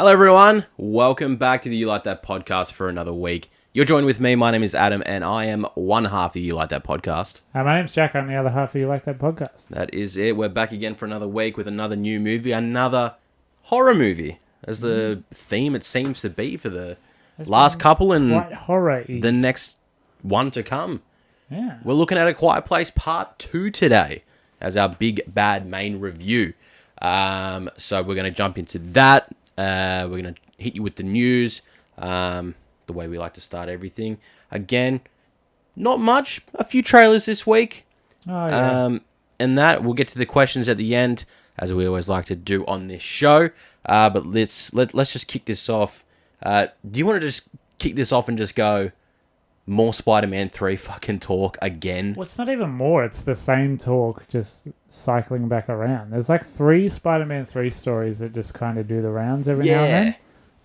Hello everyone, welcome back to the You Like That podcast for another week. You're joined with me, my name is Adam, and I am one half of You Like That podcast. My name's Jack, I'm the other half of You Like That podcast. That is it, we're back again for another week with another new movie, another horror movie, as the theme it seems to be for the last couple and quite horror-y. The next one to come. Yeah. We're looking at A Quiet Place Part 2 today as our big bad main review. So we're going to jump into that. We're going to hit you with the news, the way we like to start everything. Again, not much, a few trailers this week. Oh, yeah. And that, we'll get to the questions at the end, as we always like to do on this show. But let's just kick this off. Do you want to just kick this off and just go, more Spider-Man 3 fucking talk again? Well, it's not even more. It's the same talk, just cycling back around. There's like 3 Spider-Man 3 stories that just kind of do the rounds every now and then.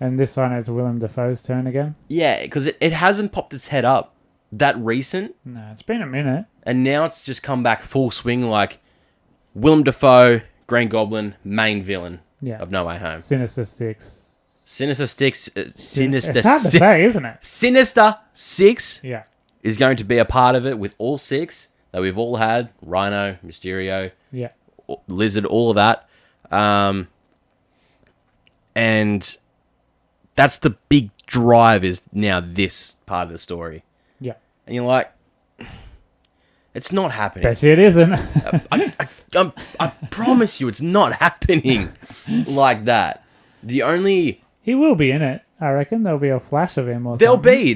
And this one is Willem Dafoe's turn again. Yeah, because it hasn't popped its head up that recent. No, it's been a minute. And now it's just come back full swing like Willem Dafoe, Green Goblin, main villain of No Way Home. Sinister Six. Sinister Six. Sinister It's hard to say, isn't it? Sinister Six Yeah. is going to be a part of it with all 6 that we've all had. Rhino, Mysterio, Yeah. Lizard, all of that. And that's the big drive is now this part of the story. Yeah. And you're like, it's not happening. Bet you it isn't. I promise you it's not happening like that. The only... He will be in it, I reckon. There'll be a flash of him or There'll something. be.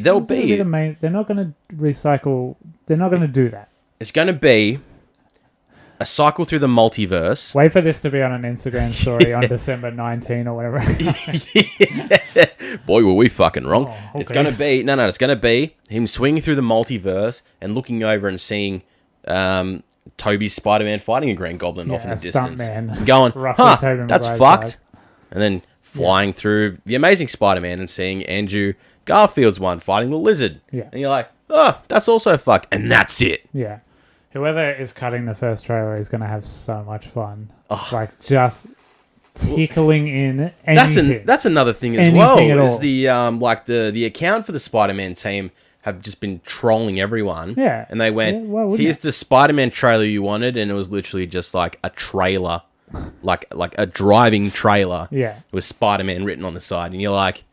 The main, they're not going to recycle... They're not going to do that. It's going to be a cycle through the multiverse. Wait for this to be on an Instagram story on December 19 or whatever. Boy, were we fucking wrong. Oh, okay. It's going to be... No, it's going to be him swinging through the multiverse and looking over and seeing Toby's Spider-Man fighting a Green Goblin off in the distance. Stuntman. Going, Roughly that's Maguire's fucked. size. And then flying through The Amazing Spider-Man and seeing Andrew Garfield's one fighting the Lizard. Yeah. And you're like, oh, that's also fucked. And that's it. Yeah. Whoever is cutting the first trailer is going to have so much fun. Like, just tickling in anything. That's another thing as Anything well. at all. Is the account for the Spider-Man team have just been trolling everyone. Yeah. And they went, Yeah, why wouldn't here's it? the Spider-Man trailer you wanted, and it was literally just like a trailer. like a driving trailer. Yeah. With Spider-Man written on the side. And you're like,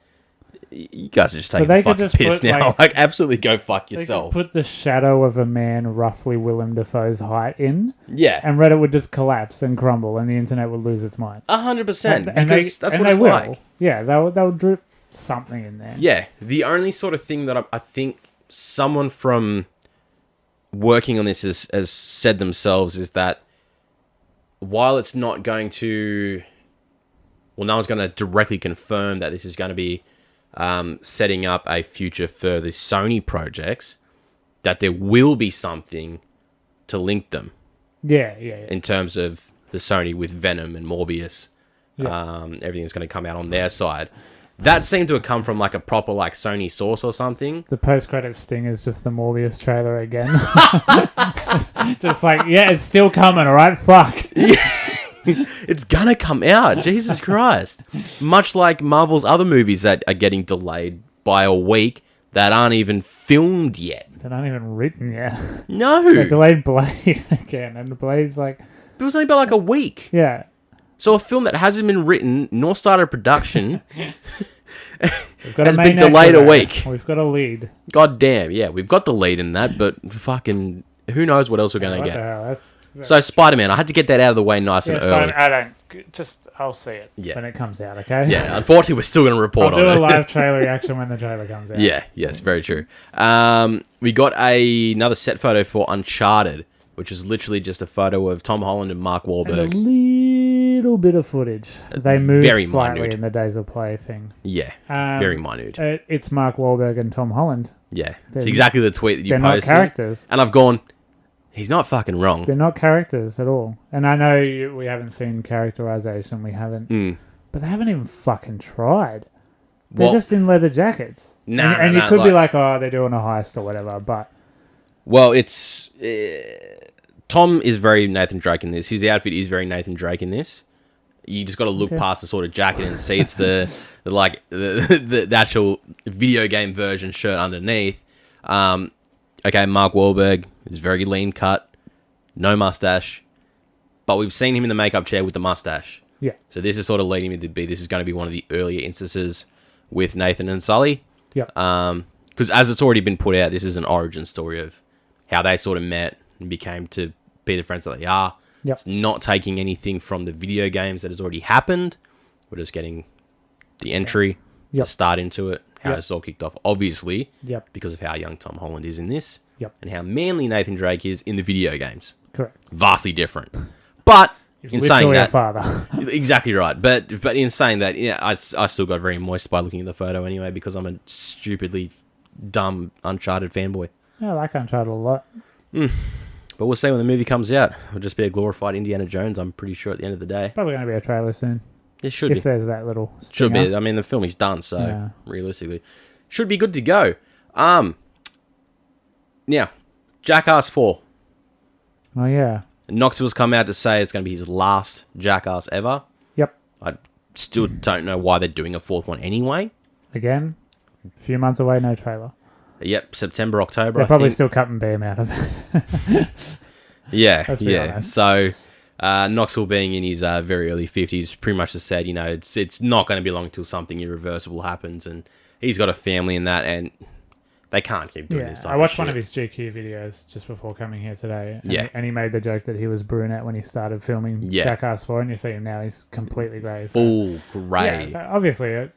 you guys are just taking they could fucking just piss put, now. Like, absolutely go fuck They could yourself. put the shadow of a man roughly Willem Dafoe's height in, Yeah. and Reddit would just collapse and crumble, and the internet would lose its mind. 100%. And Because that's what they it's will. like. Yeah, they'll drip something in there. Yeah. The only sort of thing that I think someone from working on this has said themselves is that while it's not going to... Well, no one's going to directly confirm that this is going to be setting up a future for the Sony projects, that there will be something to link them. Yeah. In terms of the Sony with Venom and Morbius. Yeah. Everything's going to come out on their side. That seemed to have come from like a proper like Sony source or something. The post-credit sting is just the Morbius trailer again. Just like, yeah, it's still coming, all right? Fuck. It's gonna come out. Jesus Christ. Much like Marvel's other movies that are getting delayed by a week that aren't even filmed yet. They're not even written yet. No. They delayed Blade again, and the Blade's like... It was only about like a week. Yeah. So a film that hasn't been written nor started production We've got has a main been delayed actor a there. week. We've got a lead. God damn, yeah, we've got the lead in that, but fucking who knows what else we're gonna What get. the hell? That's So Spider-Man, I had to get that out of the way nice and early. I don't... I'll see it when it comes out, okay? Yeah, unfortunately, we're still going to report I'll do on a it. live trailer reaction when the trailer comes out. Yeah, it's very true. We got another set photo for Uncharted, which is literally just a photo of Tom Holland and Mark And a Wahlberg. little bit of footage. They moved very slightly minute. in the Days of Play thing. Yeah, very minute. It's Mark Wahlberg and Tom Holland. Yeah, it's exactly the tweet that you They're not posted. characters. And I've gone, he's not fucking wrong. They're not characters at all. And I know we haven't seen characterization. We haven't. But they haven't even fucking tried. They're just in leather jackets. And you could be like, oh, they're doing a heist or whatever. But well, it's... Tom is very Nathan Drake in this. His outfit is very Nathan Drake in this. You just got to look past the sort of jacket and see it's the actual video game version shirt underneath. Okay, Mark Wahlberg is very lean cut, no mustache, but we've seen him in the makeup chair with the mustache. Yeah. So this is sort of leading me to be, this is going to be one of the earlier instances with Nathan and Sully. Yeah. Because as it's already been put out, this is an origin story of how they sort of met and became to be the friends that they are. Yep. It's not taking anything from the video games that has already happened. We're just getting the entry, the start into it, how it's all kicked off. Obviously, because of how young Tom Holland is in this, and how manly Nathan Drake is in the video games. Correct. Vastly different. But in saying that, father. exactly right. But in saying that, yeah, I still got very moist by looking at the photo anyway, because I'm a stupidly dumb Uncharted fanboy. Yeah, I like Uncharted a lot. But we'll see when the movie comes out. It'll just be a glorified Indiana Jones, I'm pretty sure, at the end of the day. Probably going to be a trailer soon. It should be. If there's that little stinger. Should be. I mean, the film is done, so realistically. Should be good to go. Now, Jackass 4. Oh, yeah. Knoxville's come out to say it's going to be his last Jackass ever. Yep. I still don't know why they're doing a fourth one anyway. Again, a few months away, no trailer. Yep, September, October. They're probably still cutting Bam out of it. Yeah. Honest. So, Knoxville being in his very early 50s pretty much has said, it's not going to be long until something irreversible happens, and he's got a family in that, and they can't keep doing this type I watched of one shit. of his GQ videos just before coming here today, and he made the joke that he was brunette when he started filming Jackass 4, and you see him now, he's completely grey. Full grey. Yeah, so obviously,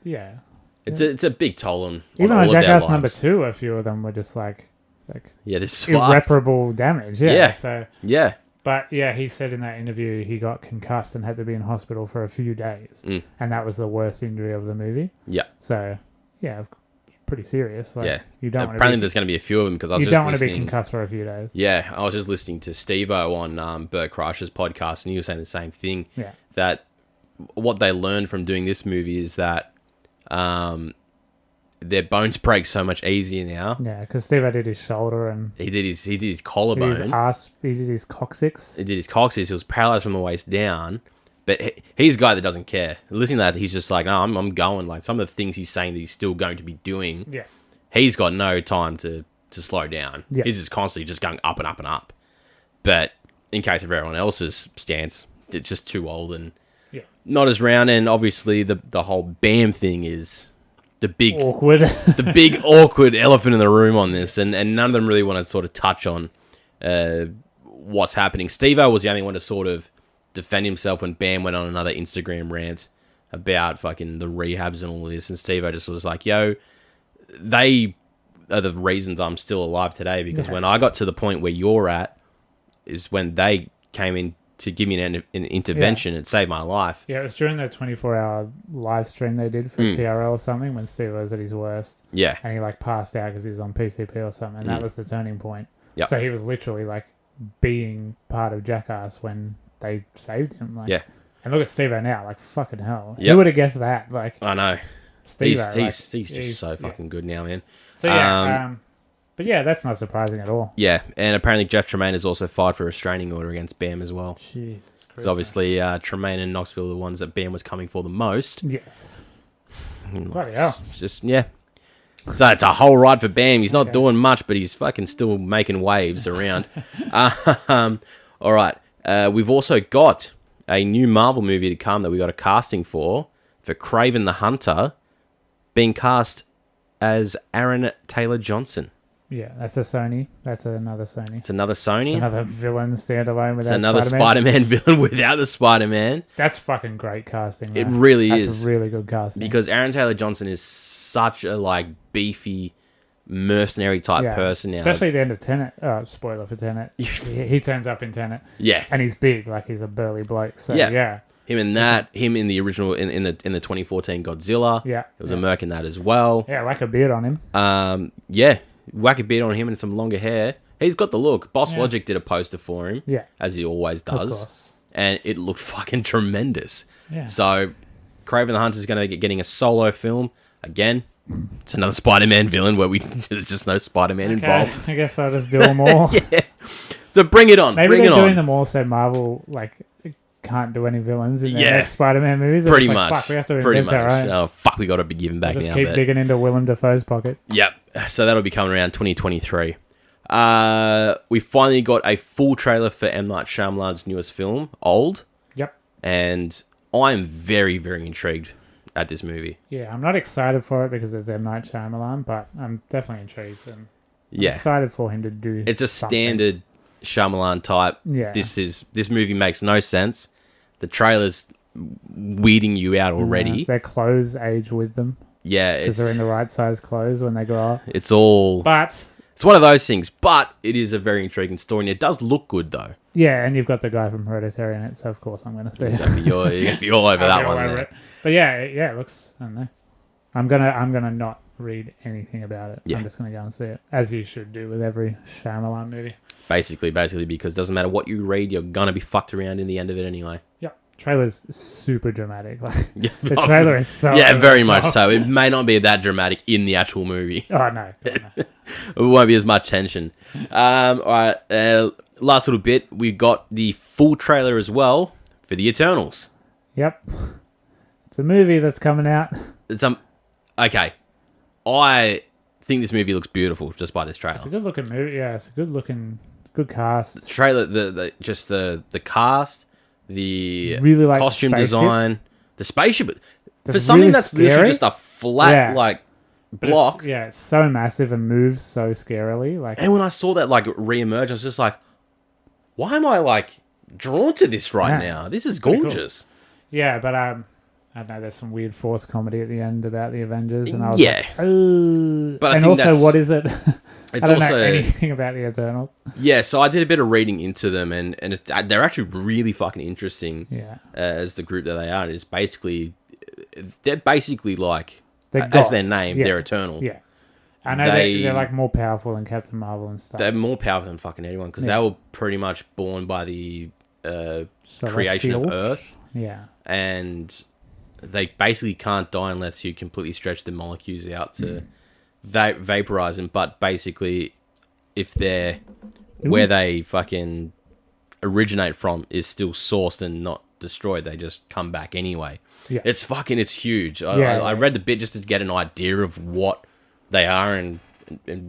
It's a big toll on even all on of their Jackass lives. number 2, a few of them were just like this is irreparable damage. So but he said in that interview he got concussed and had to be in hospital for a few days, and that was the worst injury of the movie. Yeah. So pretty serious. You don't. Apparently, there's going to be a few of them because I was you just don't want to be listening. concussed for a few days. Yeah, I was just listening to Steve-O on Bert Kreischer's podcast, and he was saying the same thing. Yeah. That what they learned from doing this movie is that their bones break so much easier now. Yeah, because Steve-O did his shoulder and he did his collarbone. He did his coccyx. He did his coccyx. He was paralyzed from the waist down. But he's a guy that doesn't care. Listening to that, he's just like, no, I'm going. Like, some of the things he's saying that he's still going to be doing, he's got no time to slow down. Yeah. He's just constantly just going up and up and up. But in case of everyone else's stance, it's just too old and not as round. And obviously, the whole Bam thing is the big awkward, the big awkward elephant in the room on this. And none of them really want to sort of touch on what's happening. Steve-O was the only one to sort of defend himself when Bam went on another Instagram rant about fucking the rehabs and all this, and Steve-O just was like, yo, they are the reasons I'm still alive today, because when I got to the point where you're at is when they came in to give me an intervention. It saved my life. Yeah, it was during the 24-hour live stream they did for TRL or something when Steve was at his worst. Yeah. And he passed out because he was on PCP or something, and that was the turning point. Yep. So he was literally being part of Jackass when they saved him. And look at Steve-O now, fucking hell. Yep. Who would have guessed that? I know. Steve-O, he's just so fucking good now, man. So but that's not surprising at all. Yeah, and apparently Jeff Tremaine has also filed for a restraining order against Bam as well. Jesus Christ. Because obviously Tremaine and Knoxville are the ones that Bam was coming for the most. Yes. Bloody hell. Just, So it's a whole ride for Bam. He's not doing much, but he's fucking still making waves around. All right. We've also got a new Marvel movie to come that we got a casting for Kraven the Hunter, being cast as Aaron Taylor Johnson. Yeah, that's a Sony. That's another Sony. It's another Sony. It's another villain standalone without It's another Spider-Man villain without the Spider-Man. That's fucking great casting. It really is. That's a really good casting. Because Aaron Taylor Johnson is such a beefy mercenary type person now. Especially the end of Tenet. Spoiler for Tenet. he turns up in Tenet. Yeah. And he's big, he's a burly bloke. So yeah. Him in the original in the 2014 Godzilla. Yeah. There was a merc in that as well. Yeah, whack a beard on him. Whack a beard on him and some longer hair. He's got the look. Boss Logic did a poster for him. Yeah. As he always does. Of course. And it looked fucking tremendous. Yeah. So Kraven the Hunter is going to be getting a solo film again. It's another Spider-Man villain where there's just no Spider-Man involved. I guess I'll just do them all. Yeah. So bring it on. Maybe bring they're it doing on. them all so Marvel can't do any villains in their next Spider-Man movies. Pretty much. Fuck, we have to invent our own. Oh, fuck, we got to be giving back Just now. keep digging into Willem Dafoe's pocket. Yep. So that'll be coming around 2023. We finally got a full trailer for M. Night Shyamalan's newest film, Old. Yep. And I'm very, very intrigued at this movie. Yeah, I'm not excited for it because it's M. Night Shyamalan, but I'm definitely intrigued. And I'm excited for him to do It's a standard Shyamalan type. Yeah. This movie makes no sense. The trailer's weeding you out already. Yeah, their clothes age with them. Yeah, because they're in the right size clothes when they grow up. It's all... But... It's one of those things, but it is a very intriguing story, and it does look good, though. Yeah, and you've got the guy from Hereditary in it, so of course I'm going to see it. Exactly. You're going to be all over that one. Over but yeah, it looks... I don't know. I'm gonna not read anything about it. Yeah. I'm just going to go and see it, as you should do with every Shyamalan movie. Basically, because it doesn't matter what you read, you're going to be fucked around in the end of it anyway. Yep. Trailer's super dramatic. The trailer is so... Yeah, very much so. It may not be that dramatic in the actual movie. Oh, no. It won't be as much tension. All right, last little bit. We got the full trailer as well for The Eternals. Yep. It's a movie that's coming out. Okay. I think this movie looks beautiful just by this trailer. It's a good looking movie. Yeah, it's a good cast. The trailer, the cast, the really like costume spaceship. Design, the spaceship. For something really that's scary. Literally just a flat block. It's so massive and moves so scarily. And when I saw that re-emerge, I was just like, why am I drawn to this right now? This is gorgeous. Cool. Yeah, but I don't know, there's some weird forced comedy at the end about the Avengers, and I was like, oh. But and also, what is it? I don't know anything about the Eternals. Yeah, so I did a bit of reading into them, and they're actually really fucking interesting. Yeah, as the group that they are, they're basically they're as gods. their name, they're eternal. Yeah, I know they're more powerful than Captain Marvel and stuff. They're more powerful than fucking anyone because they were pretty much born by the creation of Earth. Yeah, and they basically can't die unless you completely stretch the molecules out to vaporize them. But basically, if they're where they fucking originate from is still sourced and not destroyed, they just come back anyway. Yeah. It's huge. I read the bit just to get an idea of what they are and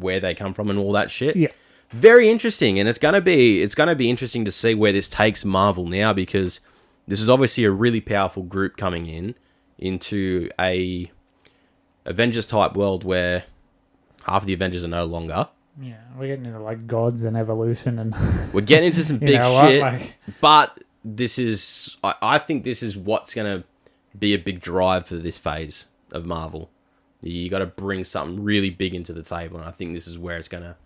where they come from and all that shit. Yeah. Very interesting, and it's gonna be interesting to see where this takes Marvel now, because this is obviously a really powerful group coming into a Avengers type world where half of the Avengers are no longer. Yeah, we're getting into gods and evolution, and we're getting into some big shit. But this is, I think this is what's gonna be a big drive for this phase of Marvel. You got to bring something really big into the table, and I think this is where it's gonna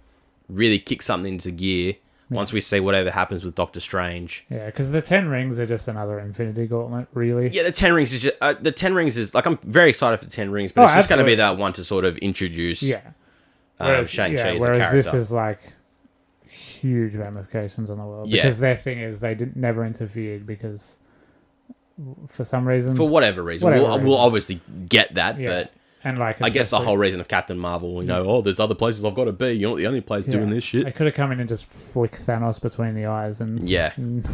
really kick something into gear. Once we see whatever happens with Doctor Strange. Yeah, because the 10 Rings are just another Infinity Gauntlet, really. Yeah, the 10 Rings is just... the 10 Rings is... I'm very excited for the 10 Rings, but it's just going to be that one to sort of introduce Shang-Chi as a character. Whereas this is huge ramifications on the world. Because their thing is they never interfered because... For some reason... For whatever reason. We'll obviously get that, but... And I guess the whole reason of Captain Marvel, there's other places I've got to be. You're not the only place doing this shit. They could have come in and just flick Thanos between the eyes, and and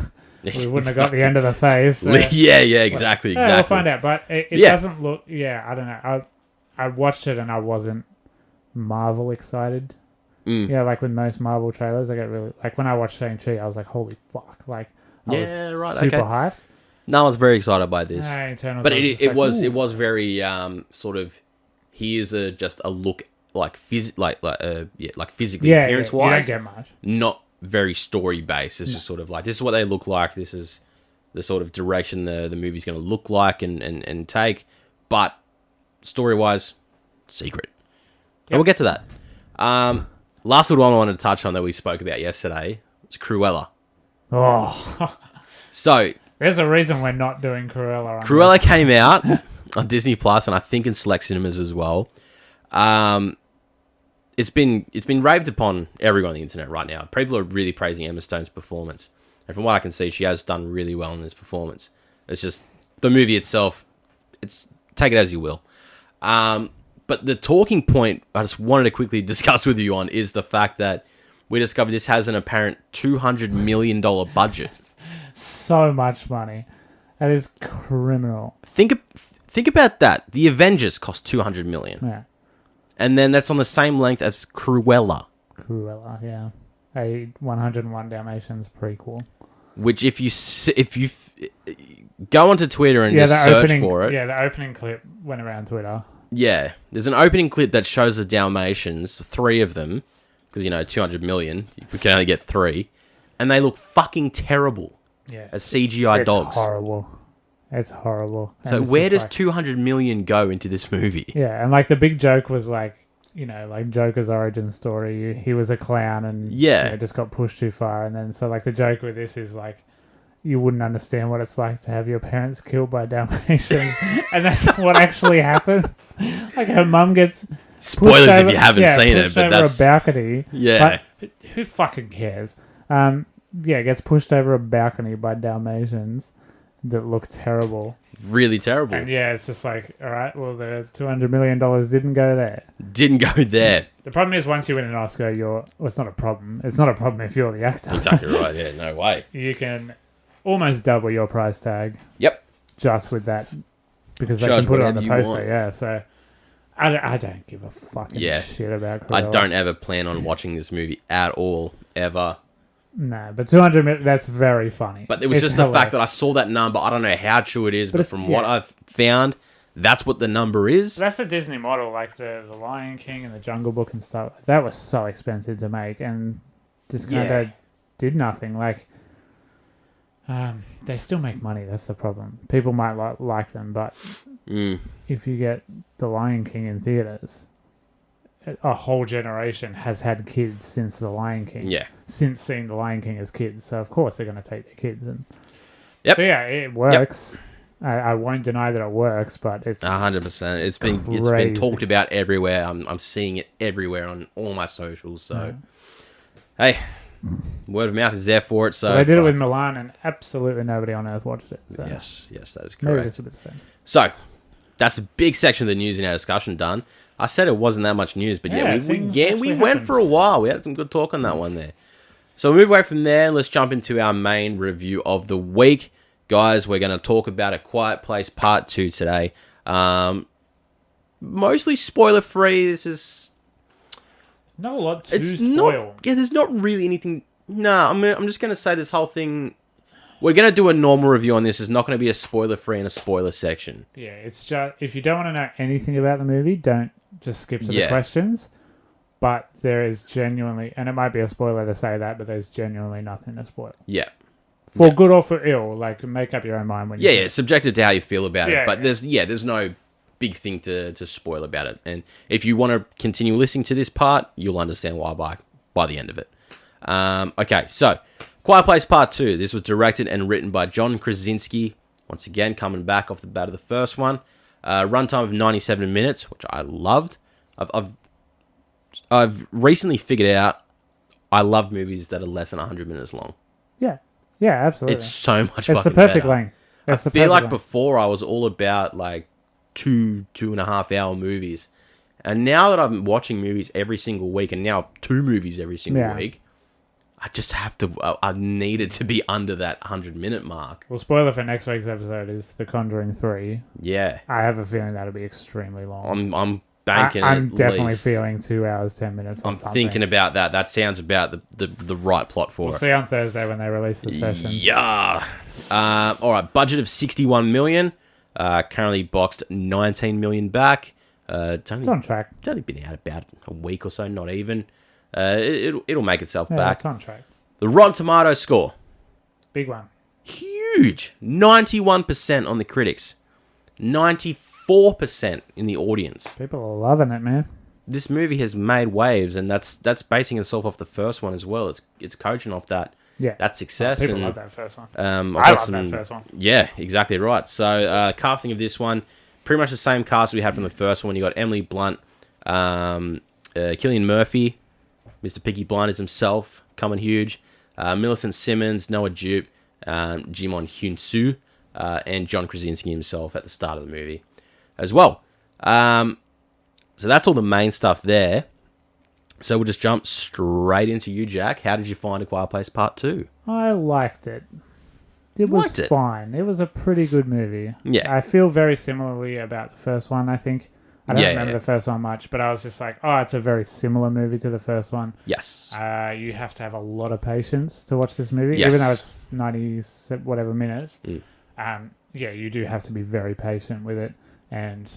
we wouldn't have got the end of the phase. So. Exactly. We'll find out, but it doesn't look. Yeah, I don't know. I watched it and I wasn't Marvel excited. Yeah, with most Marvel trailers, I get really when I watched Shang-Chi, I was like, holy fuck! I was super hyped. No, I was very excited by this, but it was very sort of. Here's just a look physically appearance wise. You don't get much. Not very story based. It's just sort of this is what they look like. This is the sort of direction the movie's going to look like and take. But story wise, secret. And we'll get to that. Last little one I wanted to touch on that we spoke about yesterday was Cruella. Oh, so there's a reason we're not doing Cruella. Cruella came out on Disney Plus, and I think in select cinemas as well. It's been raved upon everywhere on the internet right now. People are really praising Emma Stone's performance, and from what I can see, she has done really well in this performance. It's just the movie itself. It's take it as you will. But the talking point I just wanted to quickly discuss with you on is the fact that we discovered this has an apparent $200 million budget. so much money. That is criminal. Think about that. The Avengers cost $200 million. Yeah. And then that's on the same length as Cruella. Cruella, yeah. A 101 Dalmatians prequel. Which if you go onto Twitter and just search for it. Yeah, the opening clip went around Twitter. Yeah. There's an opening clip that shows the Dalmatians, 3 of them, because, 200 million, we can only get 3, and they look fucking terrible as CGI dogs. It's horrible. It's horrible. So where does 200 million go into this movie? Yeah, and like the big joke was like, like Joker's origin story. He was a clown and just got pushed too far. And then so like the joke with this is like, you wouldn't understand what it's like to have your parents killed by Dalmatians. And that's what actually happens. Like her mum gets... Spoilers if you haven't seen it, but that's... over a balcony. Yeah. But who fucking cares? Gets pushed over a balcony by Dalmatians that look terrible. Really terrible. And it's just like, all right, well, the $200 million didn't go there. Didn't go there. The problem is once you win an Oscar, it's not a problem. It's not a problem if you're the actor. Exactly right, yeah, no way. You can almost double your price tag. Yep. Just with that, because they can put it on the poster, so... I don't give a fucking shit about Cruella. I don't ever plan on watching this movie at all, ever. No, but 200 million, that's very funny. But it was just the fact that I saw that number. I don't know how true it is, but from what I've found, that's what the number is. That's the Disney model, like the Lion King and the Jungle Book and stuff. That was so expensive to make and just kind of did nothing. Like, they still make money. That's the problem. People might like them, but if you get the Lion King in theaters, a whole generation has had kids since the Lion King. Yeah. Since seeing the Lion King as kids, so of course they're going to take their kids and. Yep. So it works. Yep. I won't deny that it works, but it's 100%. It's been talked about everywhere. I'm seeing it everywhere on all my socials. So, hey. Word of mouth is there for it. So they did it with Milan, and absolutely nobody on earth watched it. So. Yes, that is correct. Maybe it's a bit the same. So that's a big section of the news in our discussion done. I said it wasn't that much news, but we went for a while. We had some good talk on that one there. So we'll move away from there. Let's jump into our main review of the week, guys. We're going to talk about A Quiet Place Part 2 today. Mostly spoiler free. This is. Not a lot to spoil. There's not really anything. No, I'm just going to say this whole thing. We're going to do a normal review on this. It's not going to be a spoiler-free and a spoiler section. Yeah, it's just... If you don't want to know anything about the movie, don't just skip to the questions. But there is genuinely... And it might be a spoiler to say that, but there's genuinely nothing to spoil. Yeah. For good or for ill. Like, make up your own mind when you... Yeah, subjective to how you feel about it. But there's no big thing to spoil about it. And if you want to continue listening to this part, you'll understand why by the end of it. Okay, so... Quiet Place Part 2. This was directed and written by John Krasinski. Once again, coming back off the bat of the first one. Runtime of 97 minutes, which I loved. I've recently figured out I love movies that are less than 100 minutes long. Yeah, absolutely. It's so much fucking better. It's the perfect length. I feel like before I was all about like 2.5 hour movies. And now that I'm watching movies every single week, and now 2 movies every single week, I just have to... I need it to be under that 100-minute mark. Well, spoiler for next week's episode is The Conjuring 3. Yeah. I have a feeling that'll be extremely long. I'm banking I'm definitely feeling 2 hours, 10 minutes or something. I'm thinking about that. That sounds about the right plot for it. We'll see on Thursday when they release the session. Yeah. All right. Budget of $61 million. Currently boxed $19 million back. It's on track. It's only been out about a week or so, not even. It'll make itself back. It's on track. The Rotten Tomatoes score. Big one. Huge. 91% on the critics. 94% in the audience. People are loving it, man. This movie has made waves, and that's basing itself off the first one as well. It's coaching off that. Yeah. That success. People love that first one. I love that first one. Yeah, exactly right. So, casting of this one, pretty much the same cast we had from the first one. You got Emily Blunt, Cillian Murphy, Mr. Peaky Blinders himself, coming huge. Millicent Simmons, Noah Jupe, Jimon Hyun-soo, and John Krasinski himself at the start of the movie as well. So that's all the main stuff there. So we'll just jump straight into you, Jack. How did you find A Quiet Place Part 2? I liked it. It was fine. It was a pretty good movie. Yeah. I feel very similarly about the first one, I think. I don't remember the first one much, but I was just like, oh, it's a very similar movie to the first one. Yes. You have to have a lot of patience to watch this movie, yes. even though it's 90 whatever minutes. You do have to be very patient with it, and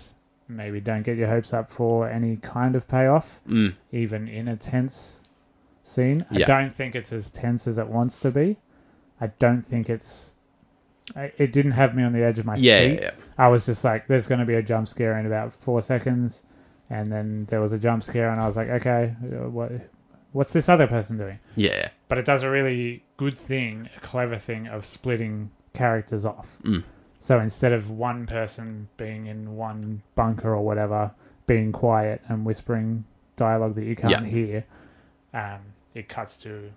maybe don't get your hopes up for any kind of payoff, even in a tense scene. I don't think it's as tense as it wants to be. I don't think it didn't have me on the edge of my seat. Yeah. I was just like, there's going to be a jump scare in about 4 seconds. And then there was a jump scare and I was like, okay, what's this other person doing? Yeah. But it does a really good thing, a clever thing of splitting characters off. So instead of one person being in one bunker or whatever, being quiet and whispering dialogue that you can't hear, it cuts to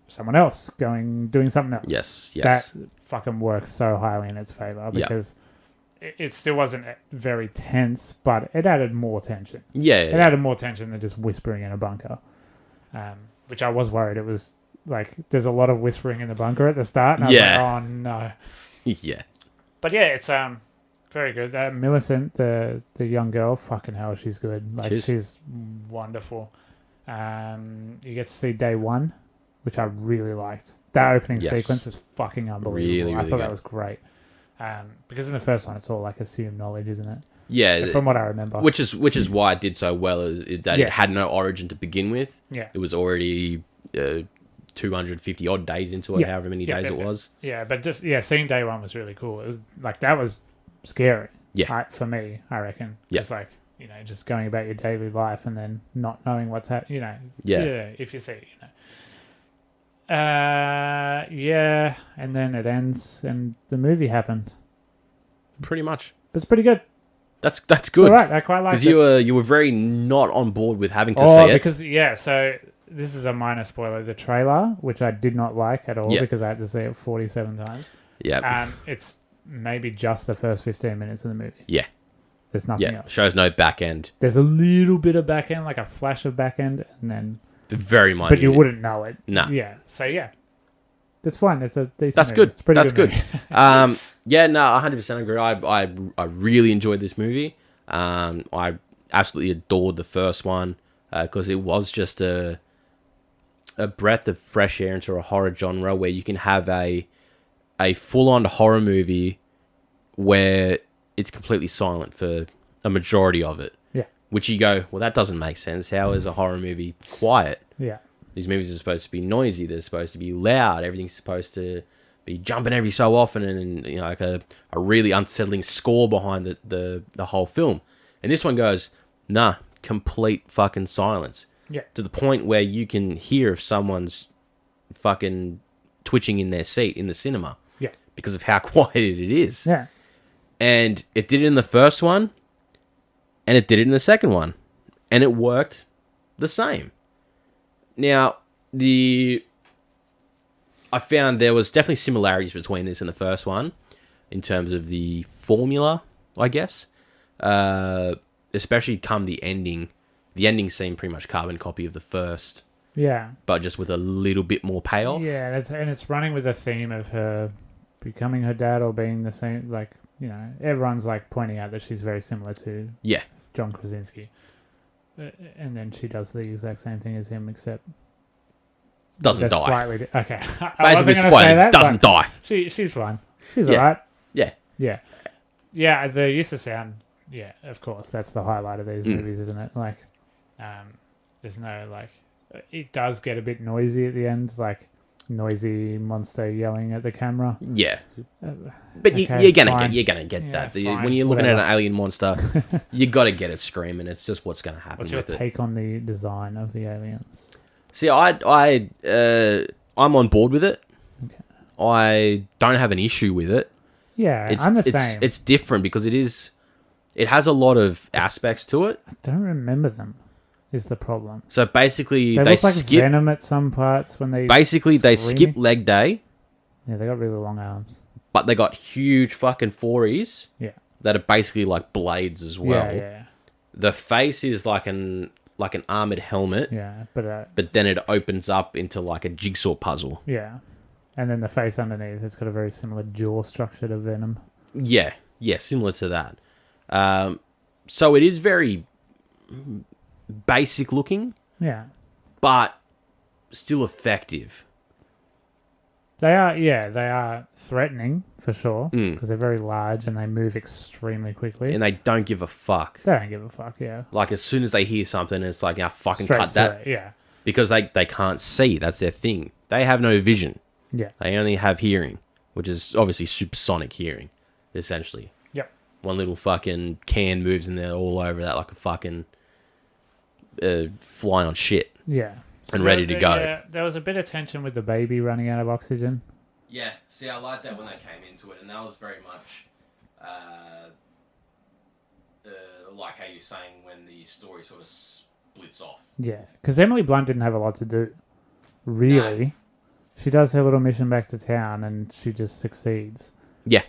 someone else doing something else. Yes. That fucking works so highly in its favor because it still wasn't very tense, but it added more tension. It added more tension than just whispering in a bunker, which I was worried. It was like there's a lot of whispering in the bunker at the start, and I was like, oh no. Yeah. But yeah, it's very good. Millicent, the young girl, fucking hell, she's good. Like she's wonderful. You get to see day one, which I really liked. That opening sequence is fucking unbelievable. Really, I thought good. That was great. Because in the first one, it's all like assumed knowledge, isn't it? Yeah. From what I remember. Which is why it did so well, is that it had no origin to begin with. Yeah. It was already 250 odd days into it, however many days it was. Yeah, but just, seeing day one was really cool. It was like, that was scary. Yeah. For me, I reckon. Yeah. It's like, just going about your daily life and then not knowing what's happening, if you see it, and then it ends and the movie happened. Pretty much. But it's pretty good. That's good. All right, I quite like it. Because you were very not on board with having to see it. Because, so this is a minor spoiler. The trailer, which I did not like at all because I had to see it 47 times. Yeah. It's maybe just the first 15 minutes of the movie. Yeah. There's nothing else. Shows no back end. There's a little bit of back end, like a flash of back end, and then... Very minor. But you wouldn't know it. No. Yeah. So, That's fine. It's a decent That's movie. good. It's pretty That's good. movie. 100% agree. I really enjoyed this movie. I absolutely adored the first one because it was just a breath of fresh air into a horror genre where you can have a full-on horror movie where it's completely silent for a majority of it. Yeah. Which you go, well, that doesn't make sense. How is a horror movie quiet? Yeah. These movies are supposed to be noisy. They're supposed to be loud. Everything's supposed to be jumping every so often, and like a really unsettling score behind the whole film. And this one goes, nah, complete fucking silence. Yeah. To the point where you can hear if someone's fucking twitching in their seat in the cinema. Yeah. Because of how quiet it is. Yeah. And it did it in the first one, and it did it in the second one, and it worked the same. Now, I found there was definitely similarities between this and the first one in terms of the formula, I guess. Especially come the ending. The ending seemed pretty much carbon copy of the first. Yeah. But just with a little bit more payoff. Yeah, and it's running with the theme of her becoming her dad or being the same, like, everyone's like pointing out that she's very similar to John Krasinski. And then she does the exact same thing as him, except doesn't die. Slightly okay. Basically, spoiling, doesn't die. She's fine. She's alright. Yeah. Yeah. Yeah. The use of sound. Yeah, of course. That's the highlight of these movies, isn't it? Like, there's no it does get a bit noisy at the end, like noisy monster yelling at the camera. Yeah. But you're gonna get that. Fine, when you're looking at an alien monster, you got to get it screaming. It's just what's going to happen. What's your take on the design of the aliens? See, I'm on board with it. Okay. I don't have an issue with it. Yeah, I'm the same. It's different because it has a lot of aspects to it. I don't remember them. Is the problem? So basically, they look like Venom at some parts when they they skip leg day. Yeah, they got really long arms. But they got huge fucking fories. Yeah. That are basically like blades as well. Yeah. The face is like an armored helmet. Yeah, but then it opens up into like a jigsaw puzzle. Yeah. And then the face underneath, it's got a very similar jaw structure to Venom. Yeah, similar to that. So it is very basic looking. Yeah. But still effective. They are threatening, for sure, because they're very large and they move extremely quickly. And they don't give a fuck. They don't give a fuck, yeah. Like, as soon as they hear something, it's like, fucking Straight cut that. yeah. Because they can't see. That's their thing. They have no vision. Yeah. They only have hearing, which is obviously supersonic hearing, essentially. Yep. One little fucking can moves and they're all over that like a fucking flying on shit. Yeah. And ready to go. Yeah, there was a bit of tension with the baby running out of oxygen. Yeah, see, I liked that when they came into it, and that was very much like how you're saying when the story sort of splits off. Yeah, because Emily Blunt didn't have a lot to do, really. No. She does her little mission back to town, and she just succeeds. Yeah.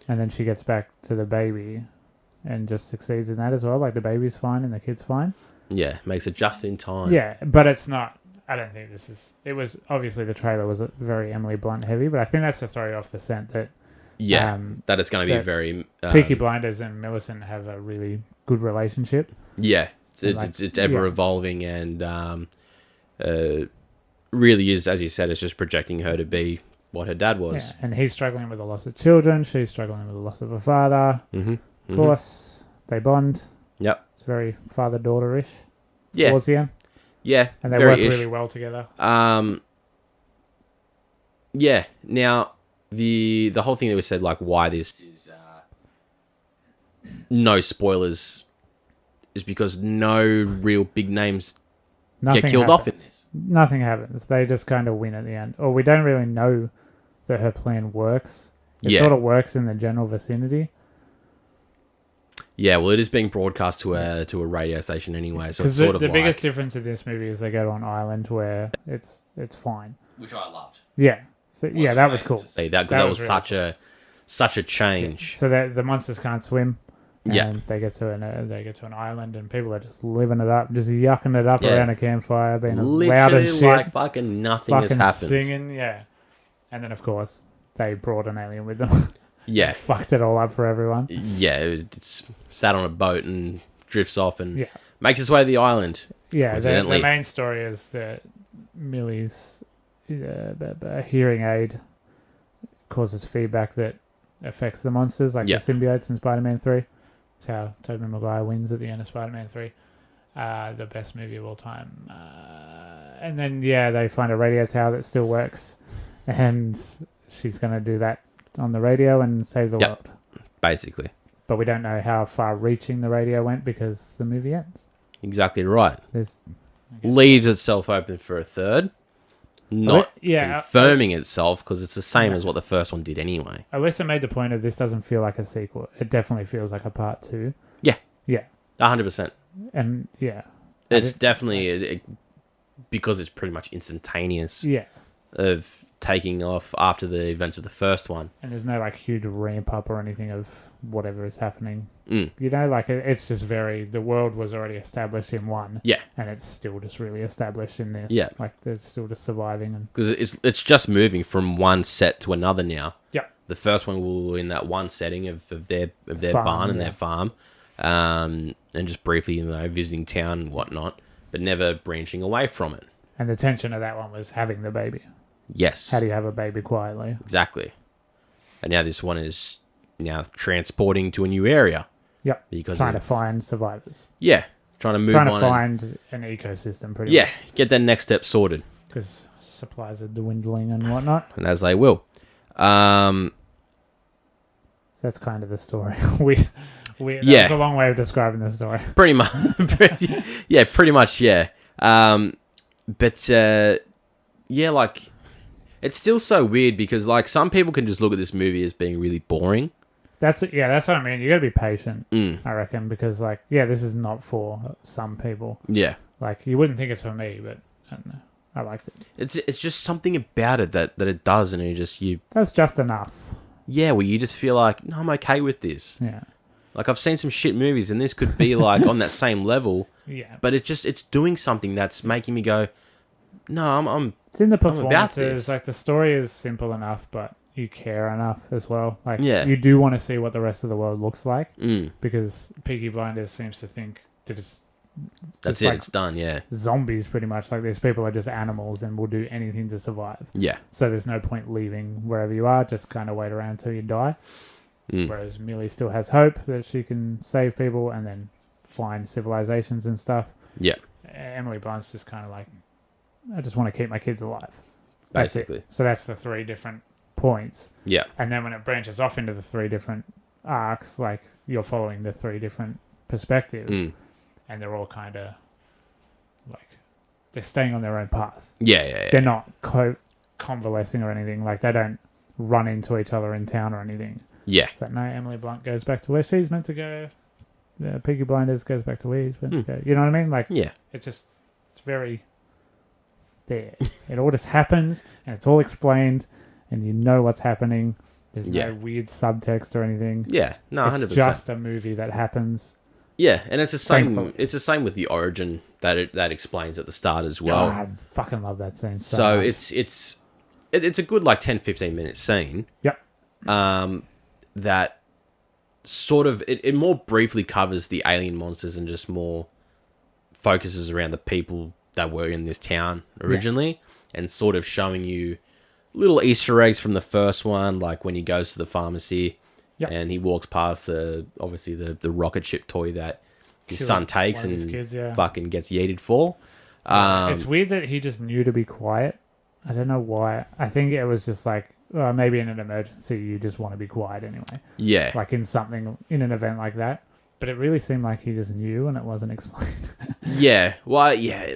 And then she gets back to the baby, and just succeeds in that as well. Like, the baby's fine, and the kid's fine. Yeah, makes it just in time. Yeah, but it's not. I don't think this is. It was obviously the trailer was very Emily Blunt heavy, but I think that's to throw you off the scent that. Yeah, that is going to be very. Peaky Blinders and Millicent have a really good relationship. Yeah, it's ever evolving and really is, as you said, it's just projecting her to be what her dad was. Yeah, and he's struggling with the loss of children. She's struggling with the loss of a father. Of course, they bond. Yep. It's very father-daughter-ish. Yeah. Towards the end. Yeah. And they work really well together. Yeah. Now, the whole thing that we said, like, why this is no spoilers, is because no real big names get killed off in this. Nothing happens. They just kind of win at the end. Or we don't really know that her plan works. It sort of works in the general vicinity. Yeah, well, it is being broadcast to a radio station anyway, so it's sort of the biggest difference in this movie is they go to an island where it's fine, which I loved. Yeah, so, that was cool. See that because that was really such a change. Yeah. So the monsters can't swim. And they get to an island, and people are just living it up, just yucking it up around a campfire, being loud as shit, like fucking nothing has happened, singing, and then of course they brought an alien with them. Yeah. Fucked it all up for everyone. Yeah, it's sat on a boat and drifts off and makes its way to the island. Yeah, the main story is that Millie's hearing aid causes feedback that affects the monsters, like the symbiotes in Spider-Man 3. That's how Tobey Maguire wins at the end of Spider-Man 3. The best movie of all time. And then, they find a radio tower that still works, and she's going to do that on the radio and save the world. Basically. But we don't know how far reaching the radio went because the movie ends. Exactly right. Leaves itself open for a third. Not confirming itself because it's the same as what the first one did anyway. Alyssa made the point of this doesn't feel like a sequel. It definitely feels like a part 2. Yeah. Yeah. 100%. And it's definitely because it's pretty much instantaneous. Yeah. Of taking off after the events of the first one. And there's no like huge ramp up or anything of whatever is happening. You know, like it's just the world was already established in one. Yeah. And it's still just really established in this. Yeah. Like they're still just surviving. Because it's just moving from one set to another now. Yeah. The first one will in that one setting of their farm, barn and their farm. And just briefly, visiting town and whatnot, but never branching away from it. And the tension of that one was having the baby. Yes. How do you have a baby quietly? Exactly. And now this one is transporting to a new area. Yep. Because trying to find survivors. Yeah. Trying to find an ecosystem pretty much. Get that next step sorted. Because supplies are dwindling and whatnot. And as they will. So that's kind of the story. That's a long way of describing the story. Pretty much. Pretty much, yeah. But like... It's still so weird because, like, some people can just look at this movie as being really boring. That's what I mean. You got to be patient, I reckon, because, like, this is not for some people. Yeah. Like, you wouldn't think it's for me, but I don't know. I liked it. It's just something about it that it does, and that's just enough. Yeah, well, you just feel like, no, I'm okay with this. Yeah. Like, I've seen some shit movies, and this could be, like, on that same level. Yeah. But it's doing something that's making me go, no, I'm It's in the I'm about this. performances. Like, the story is simple enough, but you care enough as well. Like, Yeah. you do want to see what the rest of the world looks like, Mm. because Peaky Blinders seems to think that it's That's just it. like It's done. Yeah. zombies, pretty much. Like, these people are just animals and will do anything to survive. Yeah. So there's no point leaving wherever you are. Just kind of wait around until you die. Mm. Whereas Millie still has hope that she can save people and then find civilizations and stuff. Yeah. Emily Blunt's just kind of like, I just want to keep my kids alive. That's Basically. it. So that's the 3 different points. Yeah. And then when it branches off into the 3 different arcs, like, you're following the 3 different perspectives, and they're all kind of like, they're staying on their own path. Yeah. They're not convalescing or anything. Like, they don't run into each other in town or anything. Yeah. So no, Emily Blunt goes back to where she's meant to go. Peaky Blinders goes back to where he's meant to go. You know what I mean? Like, Yeah. it's very there. It all just happens, and it's all explained, and you know what's happening. There's no weird subtext or anything. Yeah. No, 100%. It's just a movie that happens. Yeah, and it's the same. Thankfully. It's the same with the origin that explains at the start as well. Oh, I fucking love that scene. So much. it's a good like 10-15 minute scene. Yep. That sort of it more briefly covers the alien monsters and just more focuses around the people that were in this town originally, and sort of showing you little Easter eggs from the first one, like when he goes to the pharmacy and he walks past the rocket ship toy that his son takes and fucking gets yeeted for. It's weird that he just knew to be quiet. I don't know why. I think it was just like, maybe in an emergency you just want to be quiet anyway. Yeah. Like in an event like that. But it really seemed like he just knew and it wasn't explained. Yeah. Well, yeah.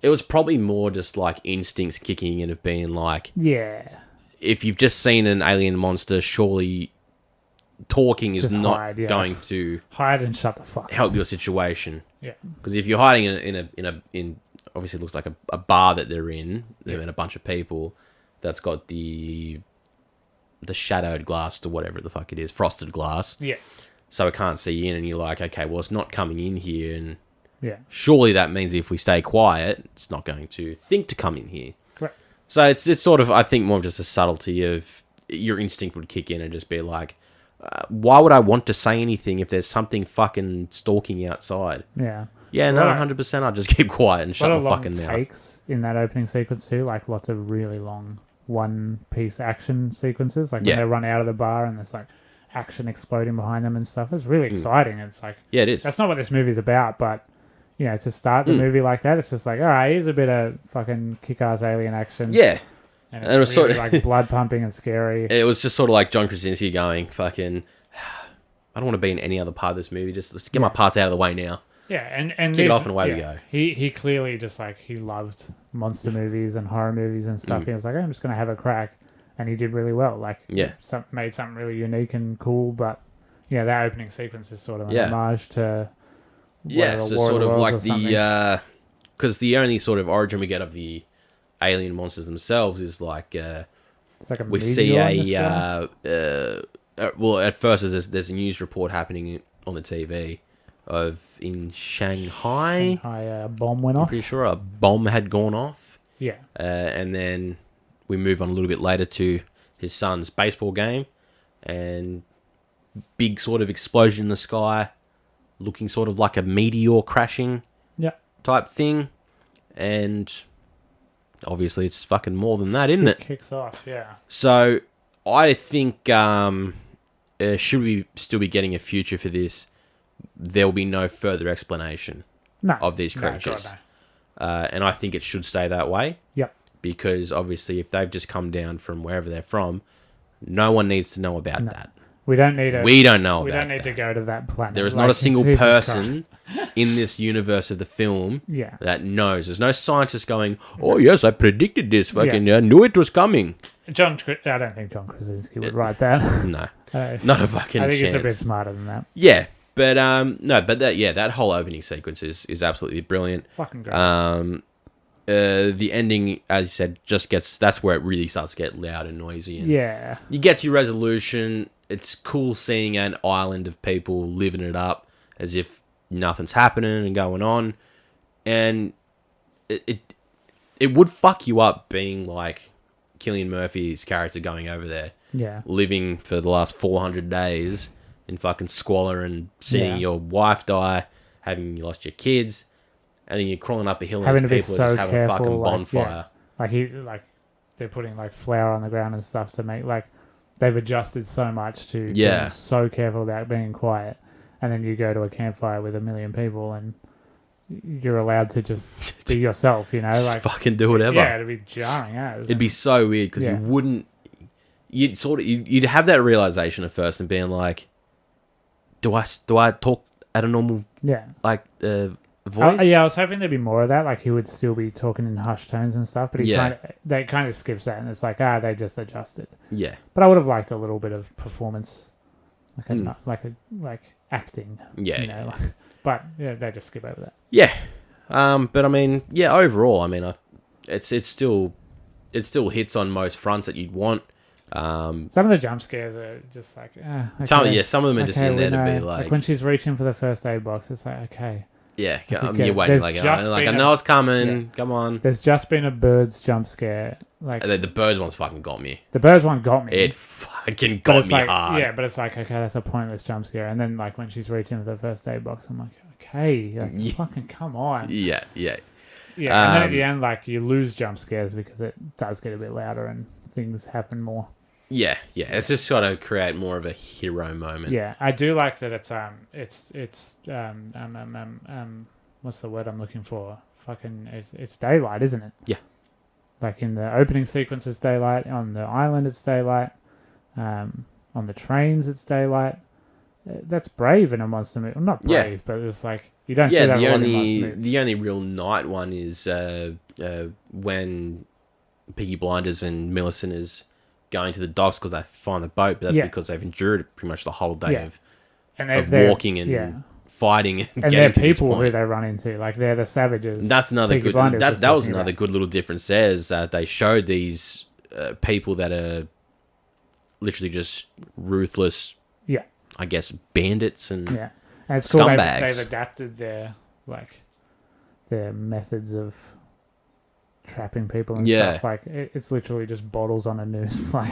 It was probably more just like instincts kicking in of being like... Yeah. If you've just seen an alien monster, surely talking is not going to... Hide and shut the fuck up. Help your situation. Yeah. Because if you're hiding in obviously it looks like a bar that they're in and a bunch of people that's got the shadowed glass to whatever the fuck it is, frosted glass. Yeah. So it can't see in, and you're like, okay, well, it's not coming in here, and surely that means if we stay quiet, it's not going to think to come in here. Correct. So it's sort of, I think, more of just a subtlety of your instinct would kick in and just be like, why would I want to say anything if there's something fucking stalking outside? Yeah. Yeah, no, 100%. I'll just keep quiet and shut my fucking mouth. Takes in that opening sequence too, like lots of really long one-piece action sequences, like when they run out of the bar and there's like action exploding behind them and stuff. It's really exciting. It's like, it is. That's not what this movie's about, but you know, to start the movie like that, it's just like, all right, here's a bit of fucking kick-ass alien action. Yeah. And it was really sort of like blood pumping and scary. It was just sort of like John Krasinski going, fucking, I don't want to be in any other part of this movie. Just let's get my parts out of the way now. Yeah, and kick it off and away we go. He clearly just like, he loved monster movies and horror movies and stuff. He was like, I'm just going to have a crack. And he did really well. Like, made something really unique and cool. But, yeah, that opening sequence is sort of an homage to... so sort of like the... Because the only sort of origin we get of the alien monsters themselves is like... it's like we see well, at first there's a news report happening on the TV of in Shanghai. A bomb went off. I'm pretty sure a bomb had gone off. Yeah. And then we move on a little bit later to his son's baseball game, and big sort of explosion in the sky, looking sort of like a meteor crashing type thing. And obviously it's fucking more than that, isn't it? Kicks off, yeah. So I think should we still be getting a future for this, there will be no further explanation of these creatures. God, no. And I think it should stay that way. Yep. Because obviously if they've just come down from wherever they're from, no one needs to know about that. We don't need We don't know about that. We don't need to go to that planet. There is not a single person in this universe of the film that knows. There's no scientist going, oh yes, I predicted this. Fucking I knew it was coming. I don't think John Krasinski would write that. No. Not a fucking chance. I think he's a bit smarter than that. Yeah. But that whole opening sequence is absolutely brilliant. Fucking great. The ending, as you said, that's where it really starts to get loud and noisy. And you get to your resolution. It's cool seeing an island of people living it up as if nothing's happening and going on. And it would fuck you up being like Cillian Murphy's character going over there, living for the last 400 days in fucking squalor and seeing your wife die, having you lost your kids, and then you're crawling up a hill and these people are just having a fucking bonfire. Like they're putting like flour on the ground and stuff to make like they've adjusted so much to being so careful about being quiet, and then you go to a campfire with 1 million people and you're allowed to just be yourself, you know, like fucking do whatever. Yeah, it'd be jarring. It'd be so weird because you wouldn't. You'd have that realization at first and being like, do I talk at a normal voice? I was hoping there'd be more of that. Like he would still be talking in hushed tones and stuff, but they kind of skips that, and it's like they just adjusted. Yeah, but I would have liked a little bit of performance, like acting. Yeah, you know, but they just skip over that. Yeah, but I mean, overall, I mean, it still hits on most fronts that you'd want. Some of the jump scares are just like, okay. Some of them are just in there to be like when she's reaching for the first aid box, it's like, okay. Yeah, you're waiting like I know it's coming. Yeah. Come on. There's just been a birds jump scare. Like the birds one's fucking got me. The birds one got me. It fucking got me hard. Yeah, but it's like, okay, that's a pointless jump scare. And then like when she's reaching for the first aid box, I'm like, okay, fucking come on. Yeah. Yeah, and then at the end, like you lose jump scares because it does get a bit louder and things happen more. Yeah. It's just got to create more of a hero moment. Yeah, I do like that. It's what's the word I'm looking for? It's daylight, isn't it? Yeah. Like in the opening sequence, it's daylight. On the island, it's daylight. On the trains, it's daylight. That's brave in a monster movie. Well, not brave, but it's like you don't see that a lot in monster movies. The only real night one is when Peaky Blinders and Millicent is going to the docks because they find the boat, but that's because they've endured pretty much the whole day of walking and fighting and they're people who they run into, like they're the savages. That's another good. That was another good little difference. There is that they showed these people that are literally just ruthless. Yeah, I guess bandits and and it's scumbags. Cool they've adapted their methods of trapping people and stuff. Like it's literally just bottles on a noose. Like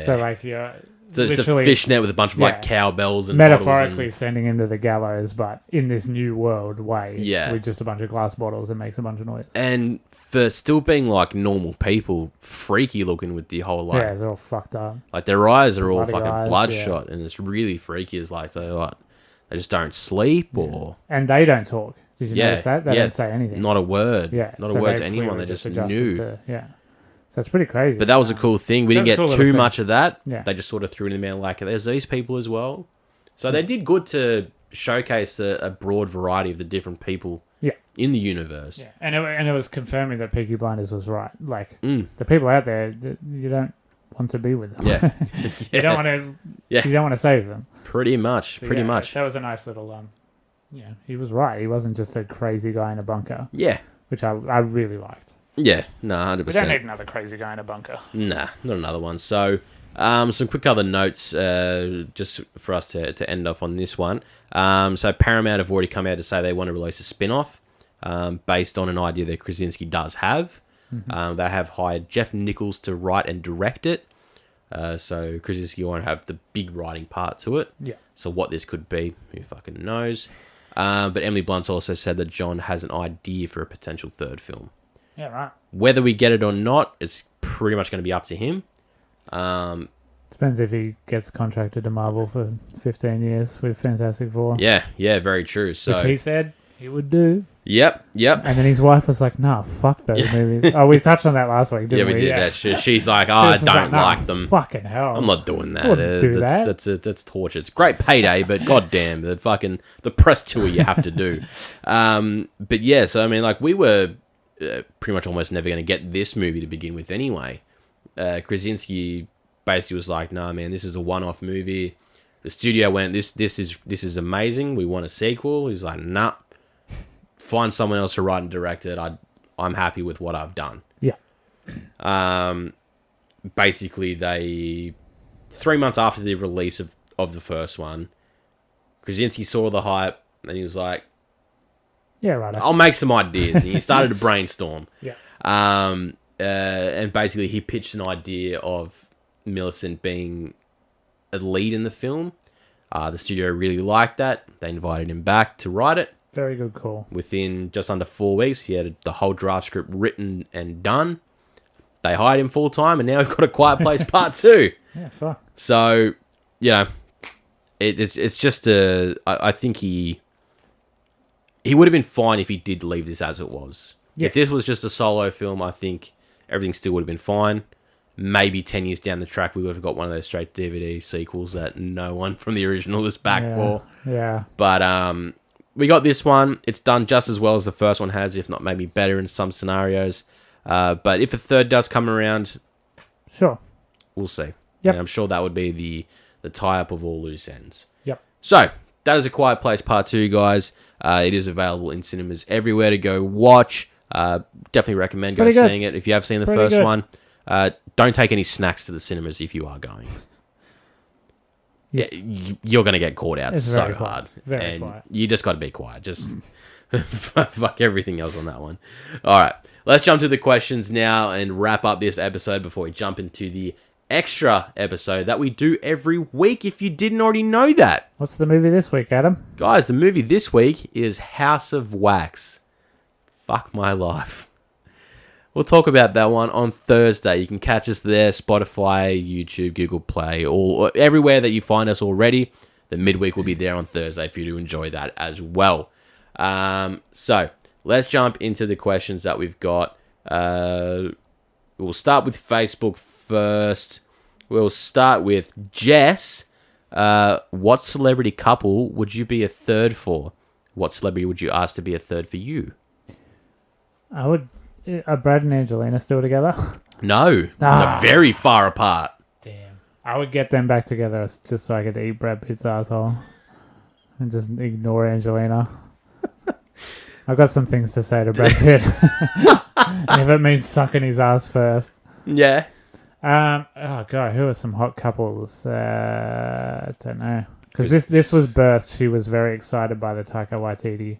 So like it's a fishnet with a bunch of like cowbells and metaphorically sending him to the gallows, but in this new world way. Yeah, with just a bunch of glass bottles and makes a bunch of noise. And for still being like normal people, freaky looking with the whole like they're all fucked up. Like their eyes are all fucking bloodshot, and it's really freaky. It's like they just don't sleep and they don't talk. Did you notice that? They don't say anything. Not a word. Yeah. Not a word to anyone. They just knew. So it's pretty crazy. But that was a cool thing. We didn't get too much of that. Yeah. They just sort of threw it in there like, there's these people as well. So they did good to showcase a broad variety of the different people in the universe. Yeah. And it was confirming that Peaky Blinders was right. Like, the people out there, you don't want to be with them. Yeah. You don't want to you don't want to save them. Pretty much. That was a nice little... Yeah, he was right. He wasn't just a crazy guy in a bunker. Yeah. Which I really liked. Yeah, no, 100%. We don't need another crazy guy in a bunker. Nah, not another one. So, some quick other notes just for us to end off on this one. So, Paramount have already come out to say they want to release a spin-off based on an idea that Krasinski does have. Mm-hmm. They have hired Jeff Nichols to write and direct it. So, Krasinski won't have the big writing part to it. Yeah. So, what this could be, who fucking knows? But Emily Blunt's also said that John has an idea for a potential third film. Yeah, right. Whether we get it or not, it's pretty much going to be up to him. Depends if he gets contracted to Marvel for 15 years with Fantastic Four. Yeah, very true. So, which he said he would do. Yep. And then his wife was like, "Nah, fuck those movies." Oh, we touched on that last week, didn't we? We did. Yeah. She's like, I don't like them. Fucking hell. I'm not doing that. That's torture. It's great payday, but goddamn, the press tour you have to do. But yeah, so I mean, like we were pretty much almost never going to get this movie to begin with anyway. Krasinski basically was like, "Nah, man, this is a one-off movie." The studio went, "This is amazing. We want a sequel." He was like, "Nah. Find someone else to write and direct it. I'm happy with what I've done." Yeah. Basically, 3 months after the release of the first one, Krasinski saw the hype and he was like, "Yeah, right. I'll make some ideas." And he started to brainstorm. Yeah. And basically he pitched an idea of Millicent being a lead in the film. The studio really liked that. They invited him back to write it. Very good call. Within just under 4 weeks, he had the whole draft script written and done. They hired him full time, and now we've got A Quiet Place Part 2. Yeah, fuck. So, it's just I think he would have been fine if he did leave this as it was. Yeah. If this was just a solo film, I think everything still would have been fine. Maybe 10 years down the track, we would have got one of those straight DVD sequels that no one from the original was back for. Yeah. But we got this one. It's done just as well as the first one has, if not maybe better in some scenarios. But if a third does come around, sure, we'll see. Yep. And I'm sure that would be the tie-up of all loose ends. Yep. So, that is A Quiet Place Part 2, guys. It is available in cinemas everywhere to go watch. Definitely recommend seeing it. If you have seen the first one, don't take any snacks to the cinemas if you are going. Yeah, you're going to get caught out so hard. Very quiet. You just got to be quiet. Just fuck everything else on that one. All right, let's jump to the questions now and wrap up this episode before we jump into the extra episode that we do every week, if you didn't already know that. What's the movie this week, Adam? Guys, the movie this week is House of Wax. Fuck my life. We'll talk about that one on Thursday. You can catch us there, Spotify, YouTube, Google Play, everywhere that you find us already. The midweek will be there on Thursday for you to enjoy that as well. So, let's jump into the questions that we've got. We'll start with Facebook first. We'll start with Jess. What celebrity couple would you be a third for? What celebrity would you ask to be a third for you? Are Brad and Angelina still together? No. They're very far apart. Damn. I would get them back together just so I could eat Brad Pitt's asshole and just ignore Angelina. I've got some things to say to Brad Pitt. If it means sucking his ass first. Yeah. Oh god, who are some hot couples? I don't know. Because this was birthed. She was very excited by the Taika Waititi,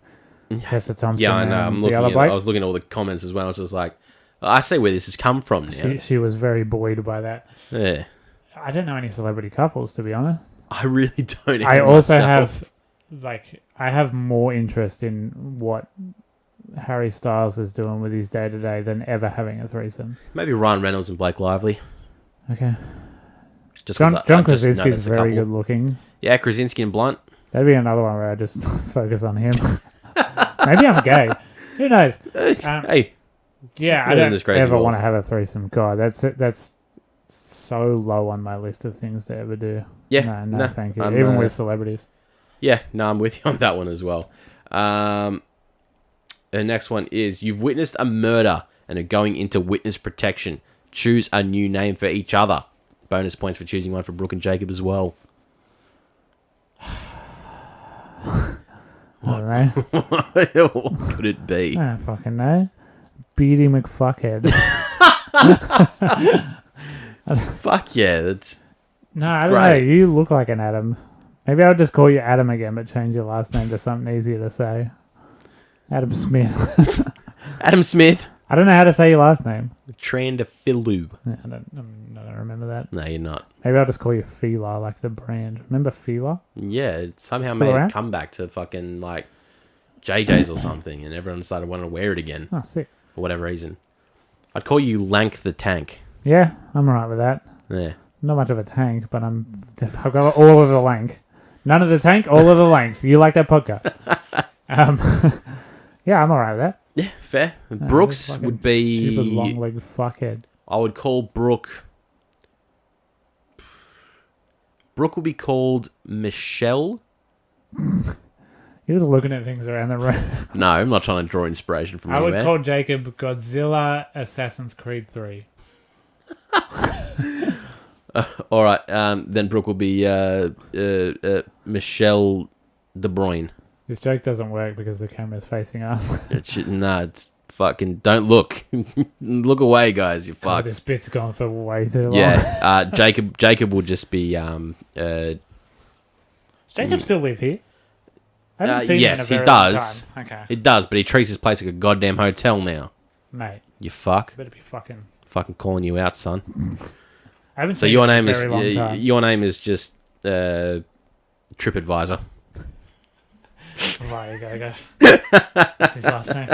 Tessa Thompson. Yeah, I know. I was looking at all the comments as well. I was just like, I see where this has come from now. She was very buoyed by that. Yeah. I don't know any celebrity couples, to be honest. I really don't. I also have, I have more interest in what Harry Styles is doing with his day-to-day than ever having a threesome. Maybe Ryan Reynolds and Blake Lively. Okay. Just John Krasinski is very good looking. Yeah, Krasinski and Blunt. That'd be another one where I just focus on him. Maybe I'm gay. Who knows? Hey. Yeah, I don't ever want to have a threesome. God, that's so low on my list of things to ever do. Yeah. No, thank you. Even with celebrities. Yeah, no, I'm with you on that one as well. The next one is, you've witnessed a murder and are going into witness protection. Choose a new name for each other. Bonus points for choosing one for Brooke and Jacob as well. I don't know. What could it be? I don't fucking know. Beardy McFuckhead. Fuck yeah, that's no, I don't know. You look like an Adam. Maybe I'll just call you Adam again, but change your last name to something easier to say. Adam Smith. Adam Smith. I don't know how to say your last name. Trandafilu. Yeah, I don't remember that. No, you're not. Maybe I'll just call you Fila, like the brand. Remember Fila? Yeah, it somehow Still made around? a comeback to fucking like JJ's or something, and everyone started wanting to wear it again. Oh, sick. For whatever reason. I'd call you Lank the Tank. Yeah, I'm alright with that. Yeah. Not much of a tank, but I've got all of the lank. None of the tank, all of the length. You like that podcast? Yeah, I'm alright with that. Yeah, fair. Brooks would be... Stupid long-legged fuckhead. I would call Brooke... Brooke would be called Michelle. You're just looking at things around the room. No, I'm not trying to draw inspiration from anywhere. I would call Jacob Godzilla Assassin's Creed 3. All right, then Brooke will be Michelle De Bruyne. This joke doesn't work because the camera's facing us. It's fucking... Don't look. Look away, guys, you fucks. This bit's gone for way too long. Yeah, Jacob will just be... Does Jacob still live here? I haven't seen him in a very he does. long time. Okay. It does, but he treats his place like a goddamn hotel now. Mate, You fuck. Better be fucking Calling you out, son. I haven't So seen your it in name a is very long time. your name is just TripAdvisor. Right, go. That's his last name.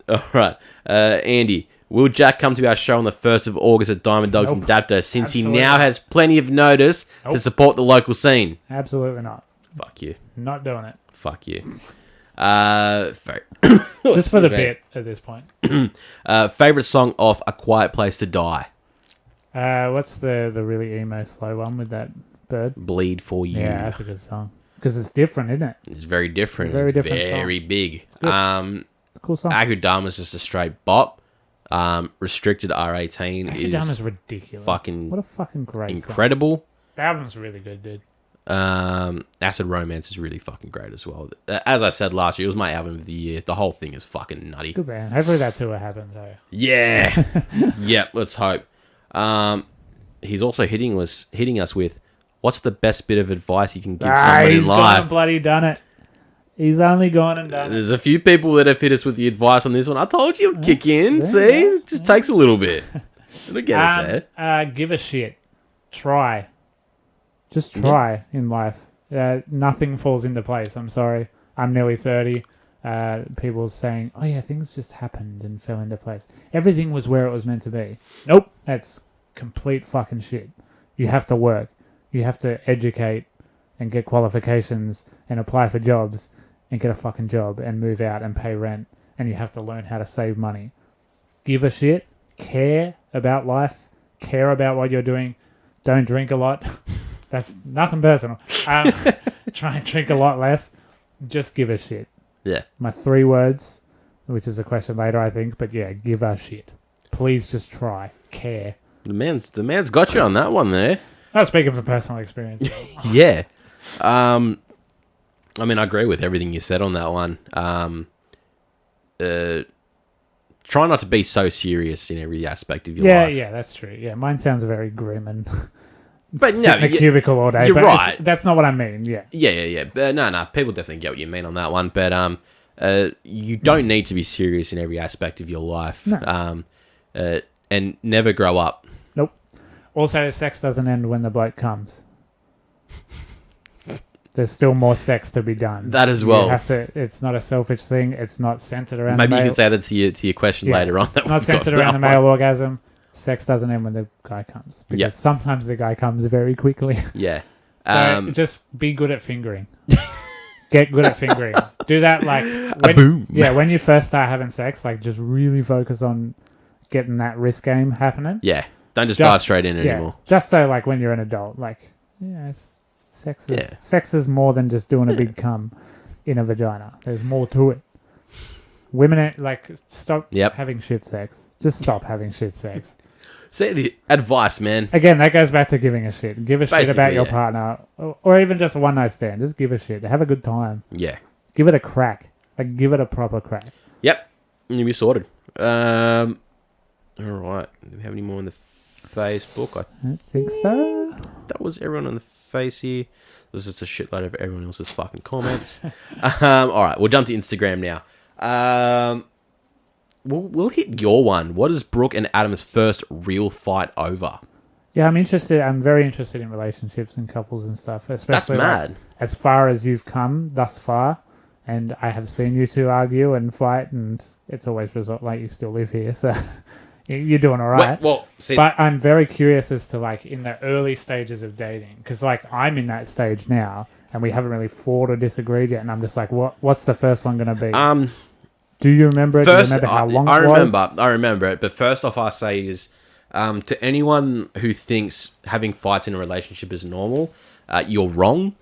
All right, Andy. Will Jack come to our show on the 1st of August at Diamond Dogs in Dapto since Absolutely he now not. has plenty of notice to support the local scene? Absolutely not. Fuck you. Not doing it. Fuck you. Just for the bit at this point. Favorite song off A Quiet Place to Die? What's the really emo slow one with that bird? Bleed for You. Yeah, that's a good song. Because it's different, isn't it? It's very different. Very It's different very song. big. Cool song. Akudama's just a straight bop. Restricted R18 Akudama's is ridiculous. fucking what a fucking great incredible. song. The album's really good, dude. Acid Romance is really fucking great as well. As I said last year, it was my album of the year. The whole thing is fucking nutty. Good band. Hopefully that tour happens, though. Yeah. Yep, let's hope. He's also hitting us with, what's the best bit of advice you can give someone in life? He's gone and bloody done it. He's only gone and done it. There's a few people that have hit us with the advice on this one. I told you it'd kick in. Yeah, See? It just takes a little bit. It'll get us there. Give a shit. Try. Just try in life. Nothing falls into place. I'm sorry. I'm nearly 30. People saying, oh yeah, things just happened and fell into place. Everything was where it was meant to be. Nope. That's complete fucking shit. You have to work. You have to educate and get qualifications and apply for jobs and get a fucking job and move out and pay rent. And you have to learn how to save money. Give a shit. Care about life. Care about what you're doing. Don't drink a lot. That's nothing personal. Try and drink a lot less. Just give a shit. Yeah. My 3 words, which is a question later, I think. But yeah, give a shit. Please just try. Care. The man's got you on that one there. Not speaking from personal experience. Yeah. I mean, I agree with everything you said on that one. Try not to be so serious in every aspect of your life. Yeah, that's true. Yeah, mine sounds very grim and but sit in a cubicle all day. You're but right. That's not what I mean. Yeah. Yeah. No. People definitely get what you mean on that one. But you don't need to be serious in every aspect of your life. No. And never grow up. Nope. Also, sex doesn't end when the bloke comes. There's still more sex to be done. That as well. You have to. It's not a selfish thing. It's not centered around. Maybe you can say that to your question later on. It's not centered around the male orgasm. Sex doesn't end when the guy comes because sometimes the guy comes very quickly. Yeah. So just be good at fingering. Get good at fingering. Do that like when you first start having sex. Like just really focus on getting that wrist game happening. Yeah. Don't just dive straight in anymore. Just so like when you're an adult, like sex is more than just doing a big cum in a vagina. There's more to it. Women stop having shit sex. Just stop having shit sex. Say the advice, man. Again, that goes back to giving a shit. Give a shit about your partner, or even just a one night stand. Just give a shit. Have a good time. Yeah. Give it a crack. Like give it a proper crack. Yep. You'll be sorted. All right. Do we have any more on the Facebook? I don't think so. That was everyone on the face here. There's just a shitload of everyone else's fucking comments. All right. We'll jump to Instagram now. We'll hit your one. What is Brooke and Adam's first real fight over? Yeah, I'm interested. I'm very interested in relationships and couples and stuff. Especially that's mad. As far as you've come thus far, and I have seen you two argue and fight, and it's always result like you still live here, so you're doing all right. But I'm very curious as to like in the early stages of dating, because like I'm in that stage now, and we haven't really fought or disagreed yet, and I'm just like, what's the first one going to be? Do you remember it? First, do you remember how long it was? I remember it. But first off, I say is to anyone who thinks having fights in a relationship is normal, you're wrong.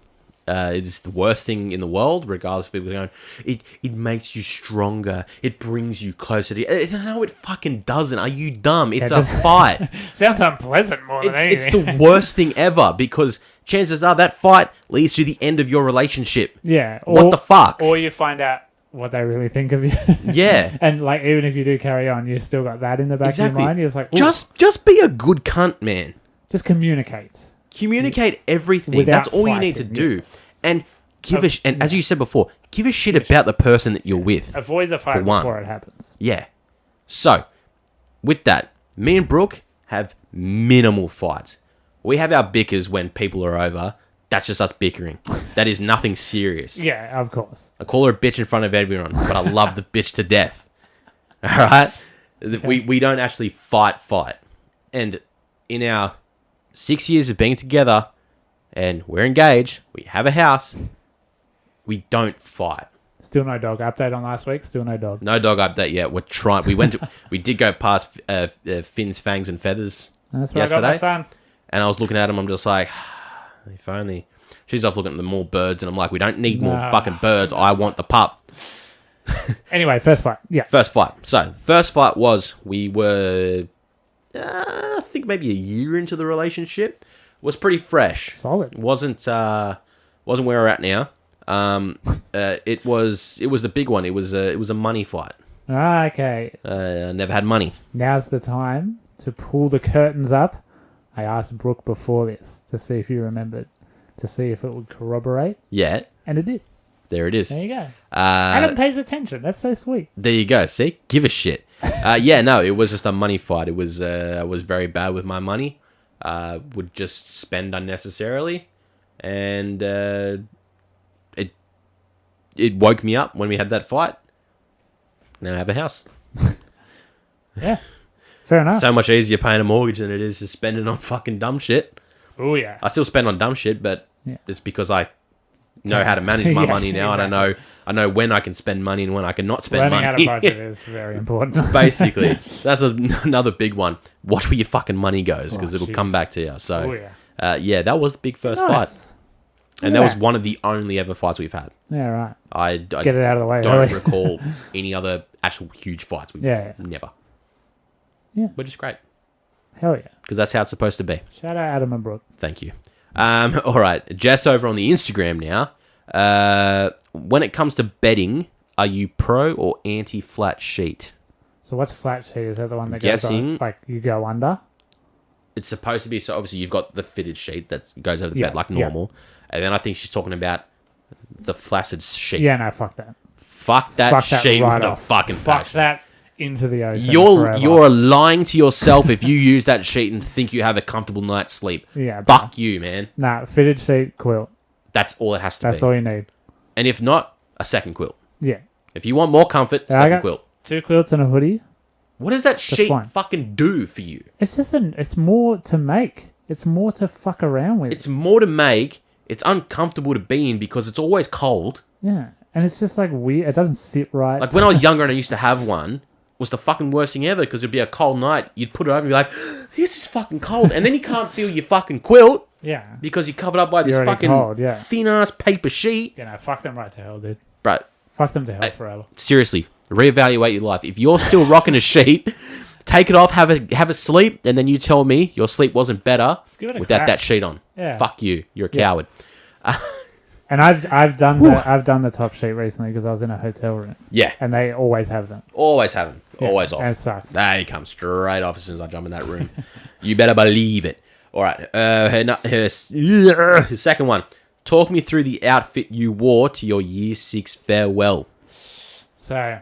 It's the worst thing in the world, regardless of people going, it makes you stronger. It brings you closer to... No, it fucking doesn't. Are you dumb? It's a fight. Sounds unpleasant more than anything. It's the worst thing ever because chances are that fight leads to the end of your relationship. Yeah. What the fuck? Or you find out what they really think of you. Yeah. And like even if you do carry on, you still got that in the back of your mind. You're just like, just be a good cunt, man. Just communicate. Communicate everything. That's all you need to do. Yes. And and as you said before, give a shit about the person that you're with. Avoid the fight before it happens. Yeah. So, with that, me and Brooke have minimal fights. We have our bickers when people are over. That's just us bickering. That is nothing serious. Yeah, of course. I call her a bitch in front of everyone, but I love the bitch to death. All right? Okay. We don't actually fight. And in our 6 years of being together, and we're engaged, we have a house, we don't fight. Still no dog update on last week. Still no dog. No dog update yet. We're trying. We did go past Finn's Fangs and Feathers yesterday. I got my son. And I was looking at him. I'm just like, if only. She's off looking at the more birds, and I'm like, we don't need more fucking birds. I want the pup. Anyway, first fight. Yeah. First fight. So, first fight was, we were, I think maybe a year into the relationship. Was pretty fresh. Solid. Wasn't where we're at now. It was the big one. It was a money fight. Okay. I never had money. Now's the time to pull the curtains up. I asked Brooke before this to see if you remembered, to see if it would corroborate. Yeah. And it did. There it is. There you go. Adam pays attention. That's so sweet. There you go. See? Give a shit. Yeah, no, it was just a money fight. It was, I was very bad with my money. Would just spend unnecessarily. And it woke me up when we had that fight. Now I have a house. Yeah. Fair enough. So much easier paying a mortgage than it is just spending on fucking dumb shit. Oh, yeah. I still spend on dumb shit, but it's because I know how to manage my money now, exactly. And I know when I can spend money and when I can not spend money. Learning how to budget is very important. Basically. That's another big one. Watch where your fucking money goes, because it'll come back to you. So, that was the big first fight. And that was one of the only ever fights we've had. Yeah, right. I get it out of the way. Don't recall any other actual huge fights we've had. Never. Yeah. Which is great. Hell yeah. Because that's how it's supposed to be. Shout out Adam and Brooke. Thank you. All right. Jess over on the Instagram now. When it comes to bedding, are you pro or anti-flat sheet? So what's flat sheet? Is that the one that goes on, like you go under? It's supposed to be. So obviously you've got the fitted sheet that goes over the bed like normal. And then I think she's talking about the flaccid sheet. Yeah, no, fuck that. Fuck that sheet right with a fucking fuck passion. That into the ocean. You're lying to yourself if you use that sheet and think you have a comfortable night's sleep. Yeah, fuck you, man. Nah, fitted sheet, quilt. That's all it has to be. That's all you need. And if not, a second quilt. Yeah. If you want more comfort, second quilt. 2 quilts and a hoodie. What does that sheet fucking do for you? It's just it's more to make. It's more to fuck around with. It's more to make. It's uncomfortable to be in because it's always cold. Yeah. And it's just like weird. It doesn't sit right. Like when I was younger and I used to have one, was the fucking worst thing ever because it'd be a cold night. You'd put it over and be like, this is fucking cold. And then you can't feel your fucking quilt. Yeah. Because you're covered up by this fucking thin-ass paper sheet. Yeah, no, fuck them right to hell, dude. Bro. Fuck them to hell forever. Seriously. Reevaluate your life. If you're still rocking a sheet, take it off, have a sleep, and then you tell me your sleep wasn't better without that sheet on. Yeah. Fuck you. You're a coward. And I've done the top sheet recently because I was in a hotel room. Yeah. And they always have them. Always have them. Yeah, always off. And it sucks. They come straight off as soon as I jump in that room. You better believe it. All right. Her second one. Talk me through the outfit you wore to your year 6 farewell. So,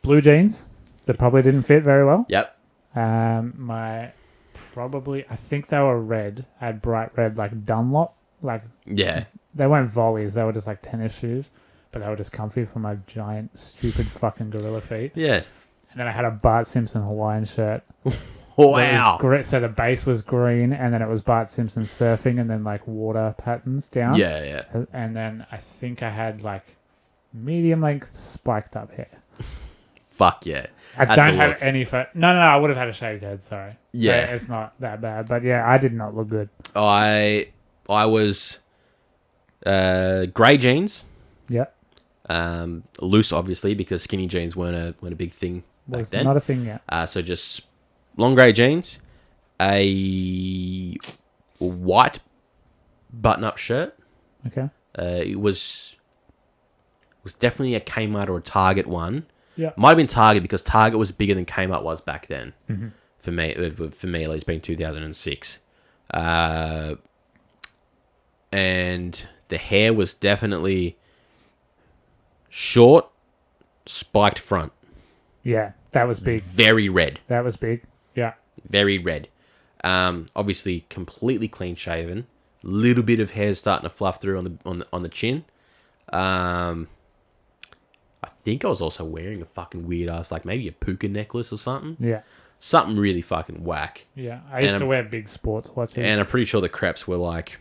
blue jeans that probably didn't fit very well. Yep. I think they were red. I had bright red, like Dunlop. They weren't volleys. They were just like tennis shoes. But they were just comfy for my giant, stupid fucking gorilla feet. Yeah. And then I had a Bart Simpson Hawaiian shirt. Wow. So the base was green, and then it was Bart Simpson surfing, and then like water patterns down. Yeah. And then I think I had like medium length spiked up hair. Fuck yeah. I don't have any... No, I would have had a shaved head, sorry. Yeah. So it's not that bad. But yeah, I did not look good. I was grey jeans. Yep. Loose, obviously, because skinny jeans weren't a big thing back then. Not a thing yet. So just long grey jeans, a white button-up shirt. Okay. It was definitely a Kmart or a Target one. Yeah. Might have been Target because Target was bigger than Kmart was back then. Mm-hmm. For me at least, being 2006. And the hair was definitely short, spiked front. Yeah, that was big. Very red. That was big. Yeah. Very red. Obviously completely clean shaven. Little bit of hair starting to fluff through on the chin. I think I was also wearing a fucking weird ass, like maybe a puka necklace or something. Yeah. Something really fucking whack. Yeah. I used to wear big sports watches. And I'm pretty sure the creps were like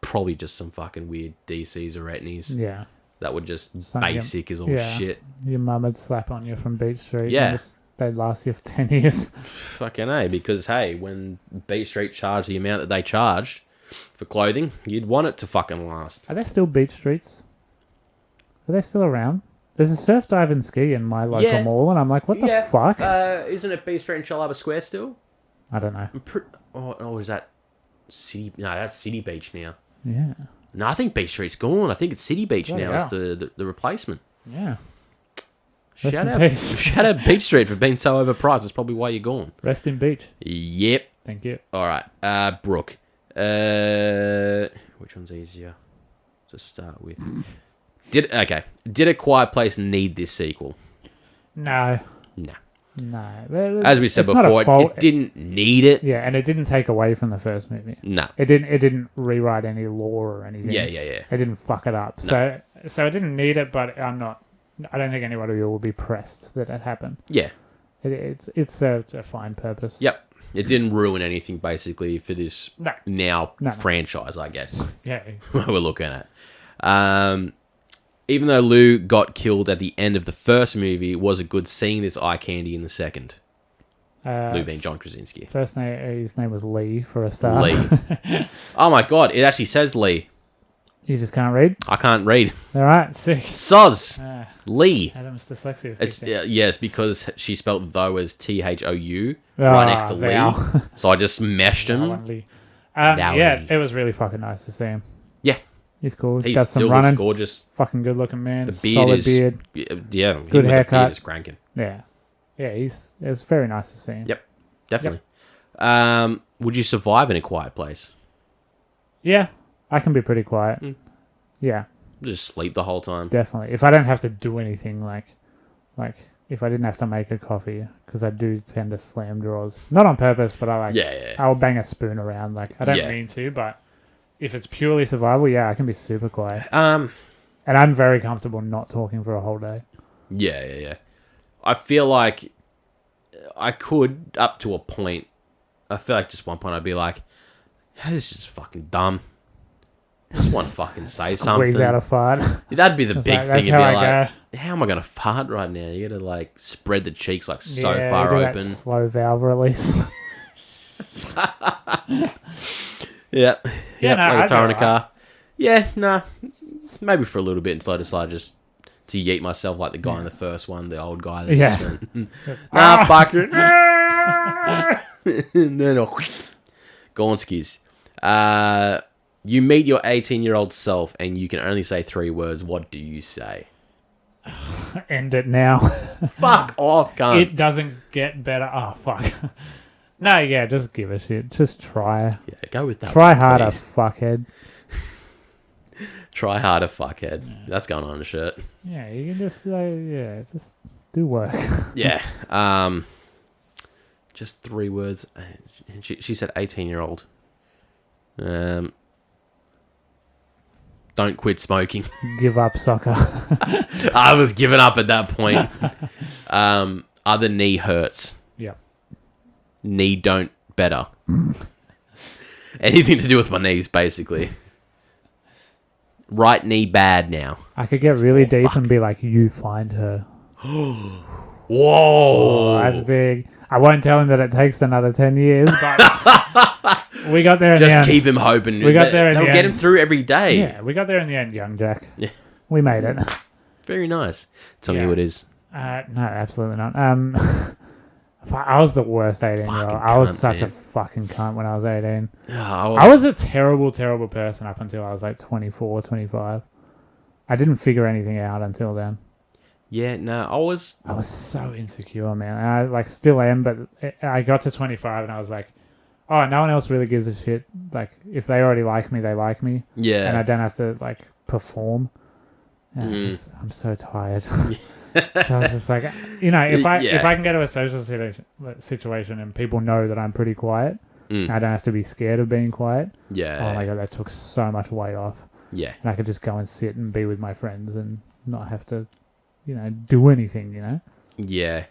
probably just some fucking weird DCs or etnies. Yeah. That were just basic as all shit. Your mum would slap on you from Beach Street. Yeah. They'd last you for 10 years. Fucking A, because hey, when Beach Street charged the amount that they charged for clothing, you'd want it to fucking last. Are there still Beach Streets? Are they still around? There's a surf, dive and ski in my local mall, and I'm like, what the fuck? Isn't it Beach Street and Shellharbour Square still? I don't know. Is that City? No, that's City Beach now. Yeah. No, I think Beach Street's gone. I think it's City Beach now. Yeah. It's the replacement. Yeah. Shout out Beach Street for being so overpriced. That's probably why you're gone. Rest in Beach. Yep. Thank you. All right. Brooke. Which one's easier to start with? Did A Quiet Place need this sequel? No. No. As we said before, it didn't need it. Yeah, and it didn't take away from the first movie. No. It didn't rewrite any lore or anything. Yeah. It didn't fuck it up. No. So it didn't need it, but I don't think anybody will be pressed that it happened. Yeah. It's a fine purpose. Yep. It didn't ruin anything, basically, for this franchise, I guess. Yeah. We're looking at. Even though Lou got killed at the end of the first movie, it was a good seeing this eye candy in the second. Lou being John Krasinski. First name, his name was Lee for a start. Lee. Oh my god, it actually says Lee. You just can't read? I can't read. All right, sick. Soz. Lee. Adam's dyslexia. It's yes, because she spelt though as THOU right next to Lee. So I just meshed him. It was really fucking nice to see him. Yeah. He's cool. He got still some running. looks gorgeous. Fucking good looking man. The beard solid is beard. Yeah. Good haircut. The beard is cranking. Yeah. Yeah, it's very nice to see him. Yep. Definitely. Yep. Would you survive in A Quiet Place? Yeah. I can be pretty quiet. Yeah. Just sleep the whole time. Definitely. If I don't have to do anything, like if I didn't have to make a coffee, because I do tend to slam drawers. Not on purpose, but I'll bang a spoon around. I don't mean to, but if it's purely survival, I can be super quiet. And I'm very comfortable not talking for a whole day. Yeah. I feel like I could, up to a point. I feel like just one point I'd be like, this is just fucking dumb. Just want to fucking say something. Squeeze out a fart. That'd be the big thing. It'd be like, how am I going to fart right now? You got to spread the cheeks so far open. That slow valve release. Yeah. No, like a tire in a car. Yeah, nah. Maybe for a little bit until I decide just to yeet myself like the guy in the first one, the old guy that just went, nah, fuck it. And then Gonskis. You meet your 18-year-old self and you can only say 3 words. What do you say? End it now. Fuck off, cunt. It doesn't get better. Oh, fuck. No, just give a shit. Just try. Yeah, go with that. Try harder, fuckhead. Try harder, fuckhead. Yeah. That's going on a shirt. Yeah, you can just just do work. Yeah. Just 3 words. She said 18-year-old. Don't quit smoking. Give up soccer. I was giving up at that point. Other knee hurts. Yep. Knee don't better. Anything to do with my knees, basically. Right knee bad now. I could get really deep and be like, you find her. Whoa. Oh, that's big. I won't tell him that it takes another 10 years, but we got there in the end. Just keep him hoping. We got there in the end. They'll get him through every day. Yeah, we got there in the end, young Jack. Yeah. We made it. Very nice. Tell me who it is. No, absolutely not. I was the worst 18-year-old. I was such a fucking cunt when I was 18. I was a terrible, terrible person up until I was 24, 25. I didn't figure anything out until then. Yeah, no, I was so insecure, man. I still am, but I got to 25 and I was like, oh, no one else really gives a shit. If they already like me, they like me. Yeah. And I don't have to perform. And I'm so tired. So I was just like, if I can get to a social situation and people know that I'm pretty quiet, I don't have to be scared of being quiet. Yeah. Oh my God, that took so much weight off. Yeah. And I could just go and sit and be with my friends and not have to, do anything, Yeah.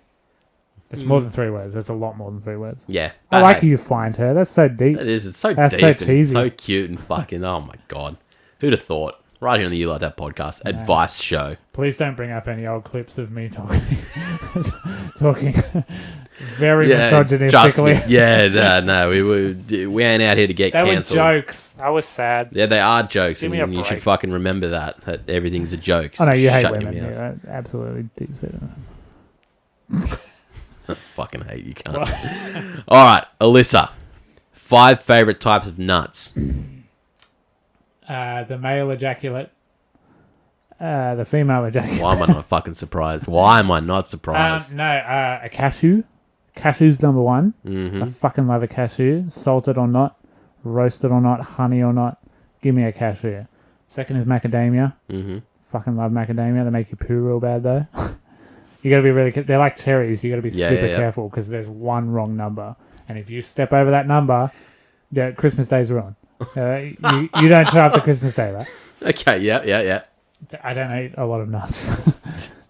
It's more than 3 words. That's a lot more than 3 words. Yeah. I like how you find her. That's so deep. That is. It's so That's deep. so And cheesy. so cute and fucking, oh my God. Who'd have thought? Right here on the You Like That podcast, advice show. Please don't bring up any old clips of me talking very misogynistically. No, we ain't out here to get cancelled. They were jokes. I was sad. Yeah, they are jokes, Give and me a you break. should fucking remember that everything's a joke. I know you hate Shut women. your mouth. Yeah, absolutely deep-seated. I fucking hate you, cunt. All right, Alyssa. 5 favorite types of nuts. The male ejaculate. The female ejaculate. Why am I not fucking surprised? Why am I not surprised? A cashew. Cashew's number 1. Mm-hmm. I fucking love a cashew. Salted or not, roasted or not, honey or not. Give me a cashew. Second is macadamia. Mm-hmm. Fucking love macadamia. They make you poo real bad though. You got to be really... They're like cherries. You got to be super careful because there's one wrong number. And if you step over that number, Christmas Day's ruined. You don't show up to Christmas Day, right? Okay, yeah. I don't eat a lot of nuts.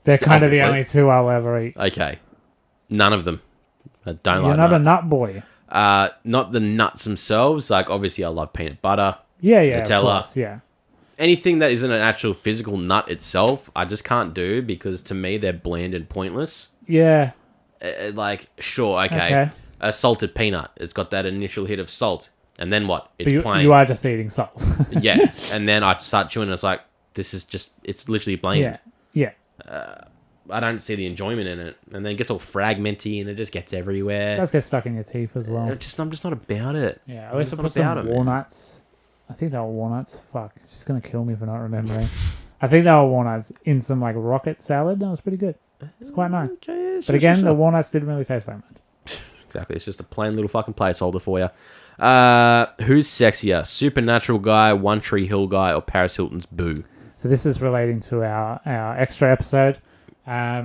They're kind of the only 2 I'll ever eat. Okay. None of them. I don't You're like not nuts. a nut boy. Not the nuts themselves. Like, obviously, I love peanut butter. Yeah, Nutella. of course, yeah. Anything that isn't an actual physical nut itself, I just can't do because to me, they're bland and pointless. Yeah. Sure, okay. A salted peanut. It's got that initial hit of salt. And then what? It's plain. You are just eating salt. Yeah. And then I start chewing and it's like, this is just, it's literally bland. Yeah. I don't see the enjoyment in it. And then it gets all fragmenty and it just gets everywhere. It does get stuck in your teeth as well. I'm just not about it. Yeah, I used to put some walnuts. I think they were walnuts. Fuck, she's going to kill me for not remembering. I think they were walnuts in some rocket salad. That was pretty good. It's quite nice. Okay, but again, the walnuts didn't really taste that much. Exactly. It's just a plain little fucking placeholder for you. Who's sexier? Supernatural guy, One Tree Hill guy, or Paris Hilton's Boo? So this is relating to our extra episode. I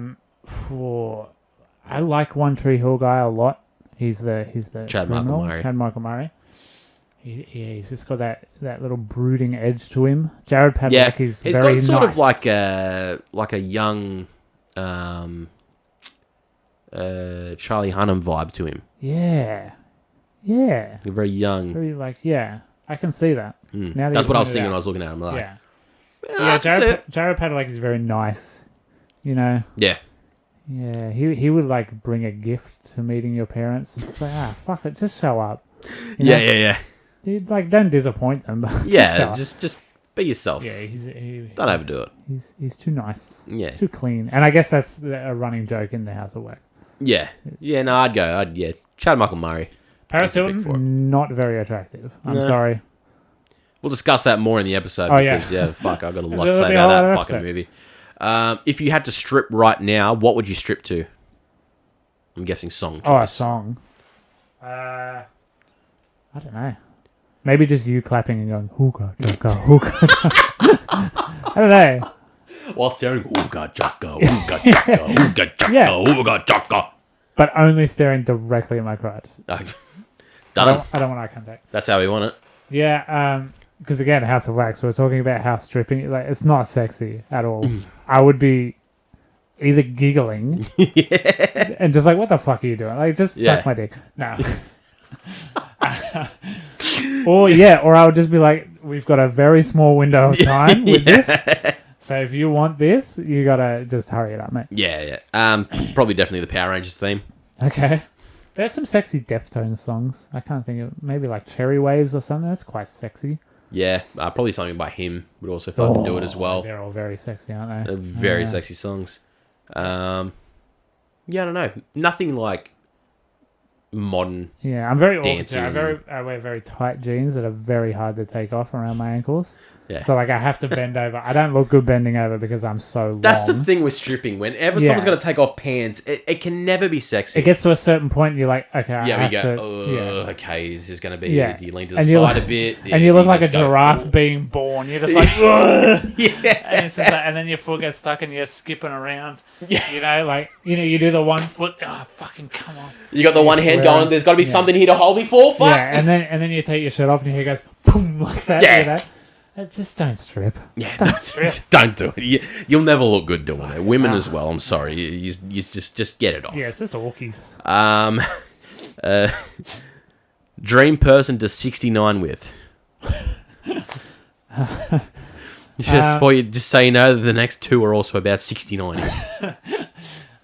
like One Tree Hill guy a lot. He's the Chad Michael Murray. Chad Michael Murray. He's just got that little brooding edge to him. Jared Padalecki is very nice. He's got sort of like a young Charlie Hunnam vibe to him. Yeah. Very young. Very I can see that. Now that's what I was thinking when I was looking at him. Jared Padalecki is very nice. Yeah. Yeah, he would bring a gift to meeting your parents. It's like, fuck it, just show up. Yeah. Dude, don't disappoint them. Just be yourself. Yeah, don't overdo it. He's too nice. Yeah, too clean. And I guess that's a running joke in the House of Wax. Yeah, no, I'd go. Chad Michael Murray. Paris Hilton, not very attractive. I'm sorry. We'll discuss that more in the episode because fuck, I've got a lot to say about that fucking movie. If you had to strip right now, what would you strip to? I'm guessing song choice. Oh, a song. I don't know. Maybe just you clapping and going, hookah, jaka, hookah, jaka. I don't know. While staring, hookah, jaka, hookah, jaka, hookah, jaka, hookah, jaka. But only staring directly at my crotch. Done. I don't want eye contact. That's how we want it. Yeah, because again, House of Wax, we're talking about how stripping, it's not sexy at all. I would be either giggling and just what the fuck are you doing? Just suck my dick. No. or I would just be we've got a very small window of time with this. So if you want this, you gotta just hurry it up, mate. Yeah. Probably definitely the Power Rangers theme. Okay. There's some sexy Deftones songs. I can't think of maybe Cherry Waves or something. That's quite sexy. Yeah, probably something by him would also fucking do it as well. They're all very sexy, aren't they? They're very sexy songs. I don't know. Nothing modern. Yeah, I'm very dancing. I wear very tight jeans that are very hard to take off around my ankles. Yeah. So like I have to bend over. I don't look good bending over because I'm so long. That's the thing with stripping. Whenever someone's going to take off pants, it can never be sexy. It gets to a certain point, and you're like, okay, I have we go, to. okay, this is going to be. Yeah. Do you lean to the side a bit? And you look like a giraffe being born. You're just like, and it's just like, and then your foot gets stuck, and you're skipping around. Yeah. You do the 1 foot. Oh, fucking come on. You got the one hand going. There's got to be something here to hold me for. Fuck. Yeah, and then you take your shirt off, and your hair goes boom like that. Yeah. Just don't strip. Yeah, don't do it. You'll never look good doing it. Women as well. I'm sorry. You just get it off. Yeah, it's just orkies. Dream person to 69 with. Just so you know, the next two are also about 69.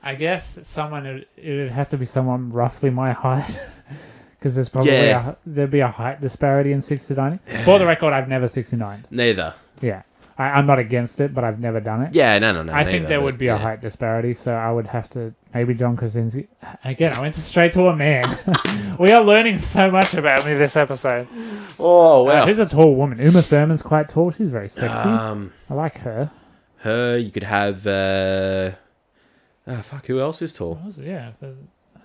I guess it would have to be someone roughly my height. Because there's probably there'd be a height disparity in 69. For the record, I've never 69. Neither. Yeah. I'm not against it, but I've never done it. Yeah, no. I think there would be a height disparity, so I would have to... Maybe John Krasinski. Again, I went straight to a man. We are learning so much about me this episode. Oh, wow. Who's a tall woman? Uma Thurman's quite tall. She's very sexy. I like her. You could have... who else is tall? I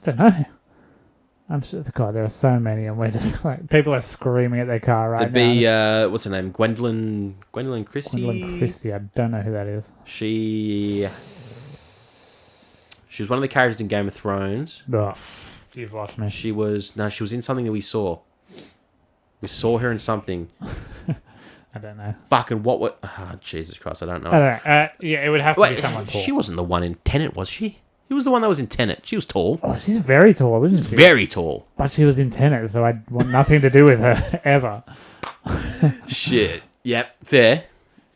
don't know. I'm sure, God, there are so many, and we're just like people are screaming at their car right now. There'd be what's her name, Gwendolyn Christie. Gwendolyn Christie, I don't know who that is. She was one of the characters in Game of Thrones. Oh, you've lost me. She was in something that we saw. We saw her in something. I don't know. Fucking what? Oh, Jesus Christ, I don't know. I don't know. Yeah, it would have to be someone tall. She wasn't the one in Tenet, was she? Who was the one that was in Tenet? She was tall. Oh, she's very tall, isn't she? Very tall. But she was in Tenet, so I want nothing to do with her, ever. Shit. Yep, fair.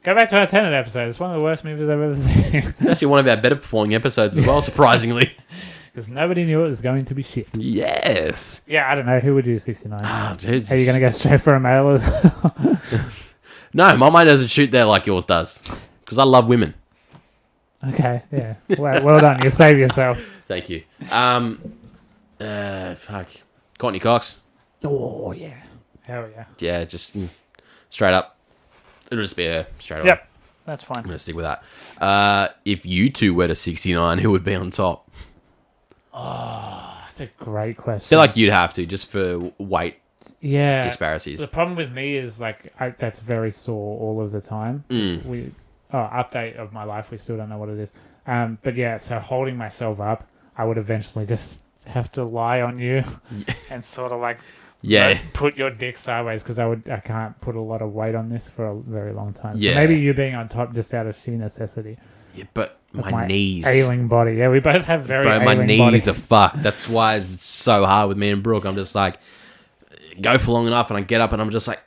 Go back to our Tenet episode. It's one of the worst movies I've ever seen. It's actually one of our better performing episodes as well, surprisingly. Because nobody knew it was going to be shit. Yes. Yeah, I don't know. Who would do 69? Oh, dude. Are you going to go straight for a male as well? No, my mind doesn't shoot there like yours does. Because I love women. Okay, yeah. Well done. You saved yourself. Thank you. Courtney Cox. Oh, yeah. Hell yeah. Yeah, just straight up. It'll just be her straight away. Yep, that's fine. I'm going to stick with that. If you two were to 69, who would be on top? Oh, that's a great question. I feel like you'd have to, just for weight disparities. The problem with me is, that's very sore all of the time. Update of my life, we still don't know what it is. But yeah, so holding myself up, I would eventually just have to lie on you and sort of put your dick sideways because I can't put a lot of weight on this for a very long time. So maybe you being on top just out of sheer necessity. Yeah, but my knees. Ailing body. Yeah, we both have very ailing my knees bodies. are fucked. That's why it's so hard with me and Brooke. I'm just like, go for long enough and I get up and I'm just like...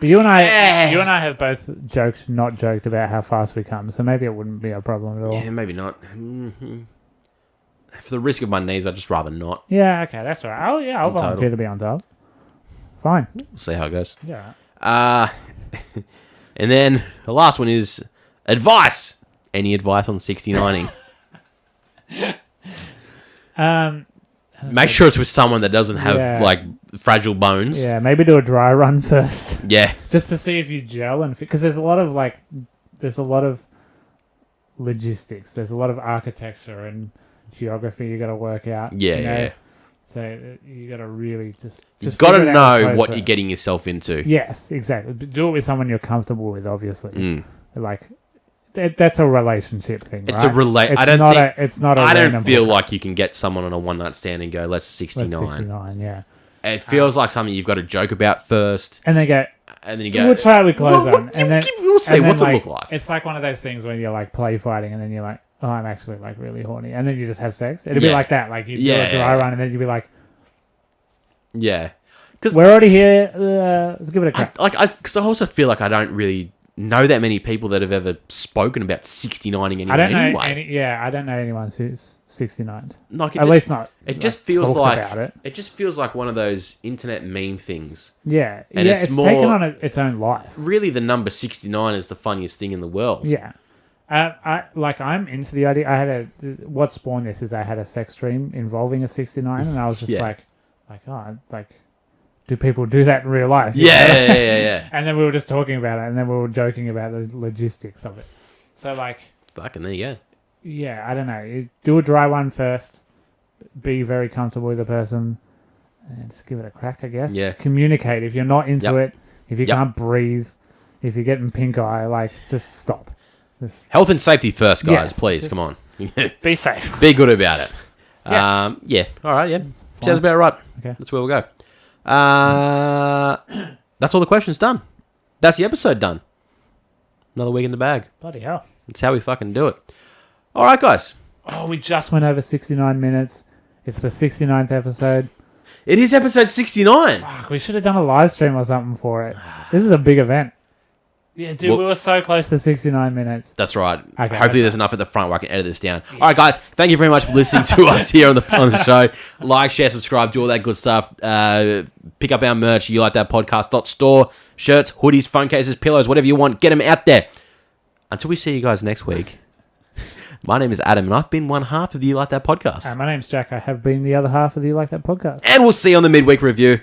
But you and I have both not joked about how fast we come, so maybe it wouldn't be a problem at all. Yeah, maybe not. Mm-hmm. For the risk of my knees, I'd just rather not. Yeah, okay, that's all right. I'll volunteer to be on top. Fine. We'll see how it goes. Yeah. And then the last one is advice. Any advice on 69ing? Make sure it's with someone that doesn't have fragile bones. Yeah, maybe do a dry run first. Yeah, just to see if you gel and because there's a lot of logistics. There's a lot of architecture and geography you got to work out. Yeah. So you got to really just you've got to know what you're getting yourself into. Yes, exactly. Do it with someone you're comfortable with. Obviously, that's a relationship thing. It's right? It's not. I don't feel like like you can get someone on a one night stand and go, "Let's 69." Let's 69, yeah. It feels like something you've got to joke about first, and then you go, "We'll try it with clothes on," and then we'll see what's it look like. It's like one of those things where you're like play fighting, and then you're like, "Oh, I'm actually like really horny," and then you just have sex. It'd be like that. Like you do a dry run, and then you'd be like, "Yeah." Because we're already here. Let's give it a crack. Because I also feel like I don't really know that many people that have ever spoken about 69ing anyone anyway. I don't know anyone who's 69. At least not. It just feels like it just feels like one of those internet meme things. Yeah, and it's more, taken on its own life. Really, the number 69 is the funniest thing in the world. Yeah, I'm into the idea. What spawned this is I had a sex dream involving a 69, and I was just do people do that in real life? Yeah. And then we were just talking about it, and then we were joking about the logistics of it. So, like... Fucking there you go. Yeah, I don't know. You do a dry one first. Be very comfortable with the person. And just give it a crack, I guess. Yeah. Communicate. If you're not into it, if you can't breathe, if you're getting pink eye, like, just stop. Health and safety first, guys. Please, come on. Be safe. Be good about it. Yeah. All right, yeah. Sounds about right. Okay. That's where we'll go. That's all the questions done. That's the episode done. Another week in the bag. Bloody hell. That's how we fucking do it. All right, guys. Oh, we just went over 69 minutes. It's the 69th episode. It is episode 69. Fuck, we should have done a live stream or something for it. This is a big event. Yeah, dude, we were so close to 69 minutes. That's right. Okay, hopefully there's enough at the front where I can edit this down. Yeah. All right, guys. Thank you very much for listening to us here on the show. Like, share, subscribe, do all that good stuff. Pick up our merch. You Like That Podcast.store. Shirts, hoodies, phone cases, pillows, whatever you want. Get them out there. Until we see you guys next week, my name is Adam, and I've been one half of the You Like That Podcast. My name's Jack. I have been the other half of the You Like That Podcast. And we'll see you on the midweek review.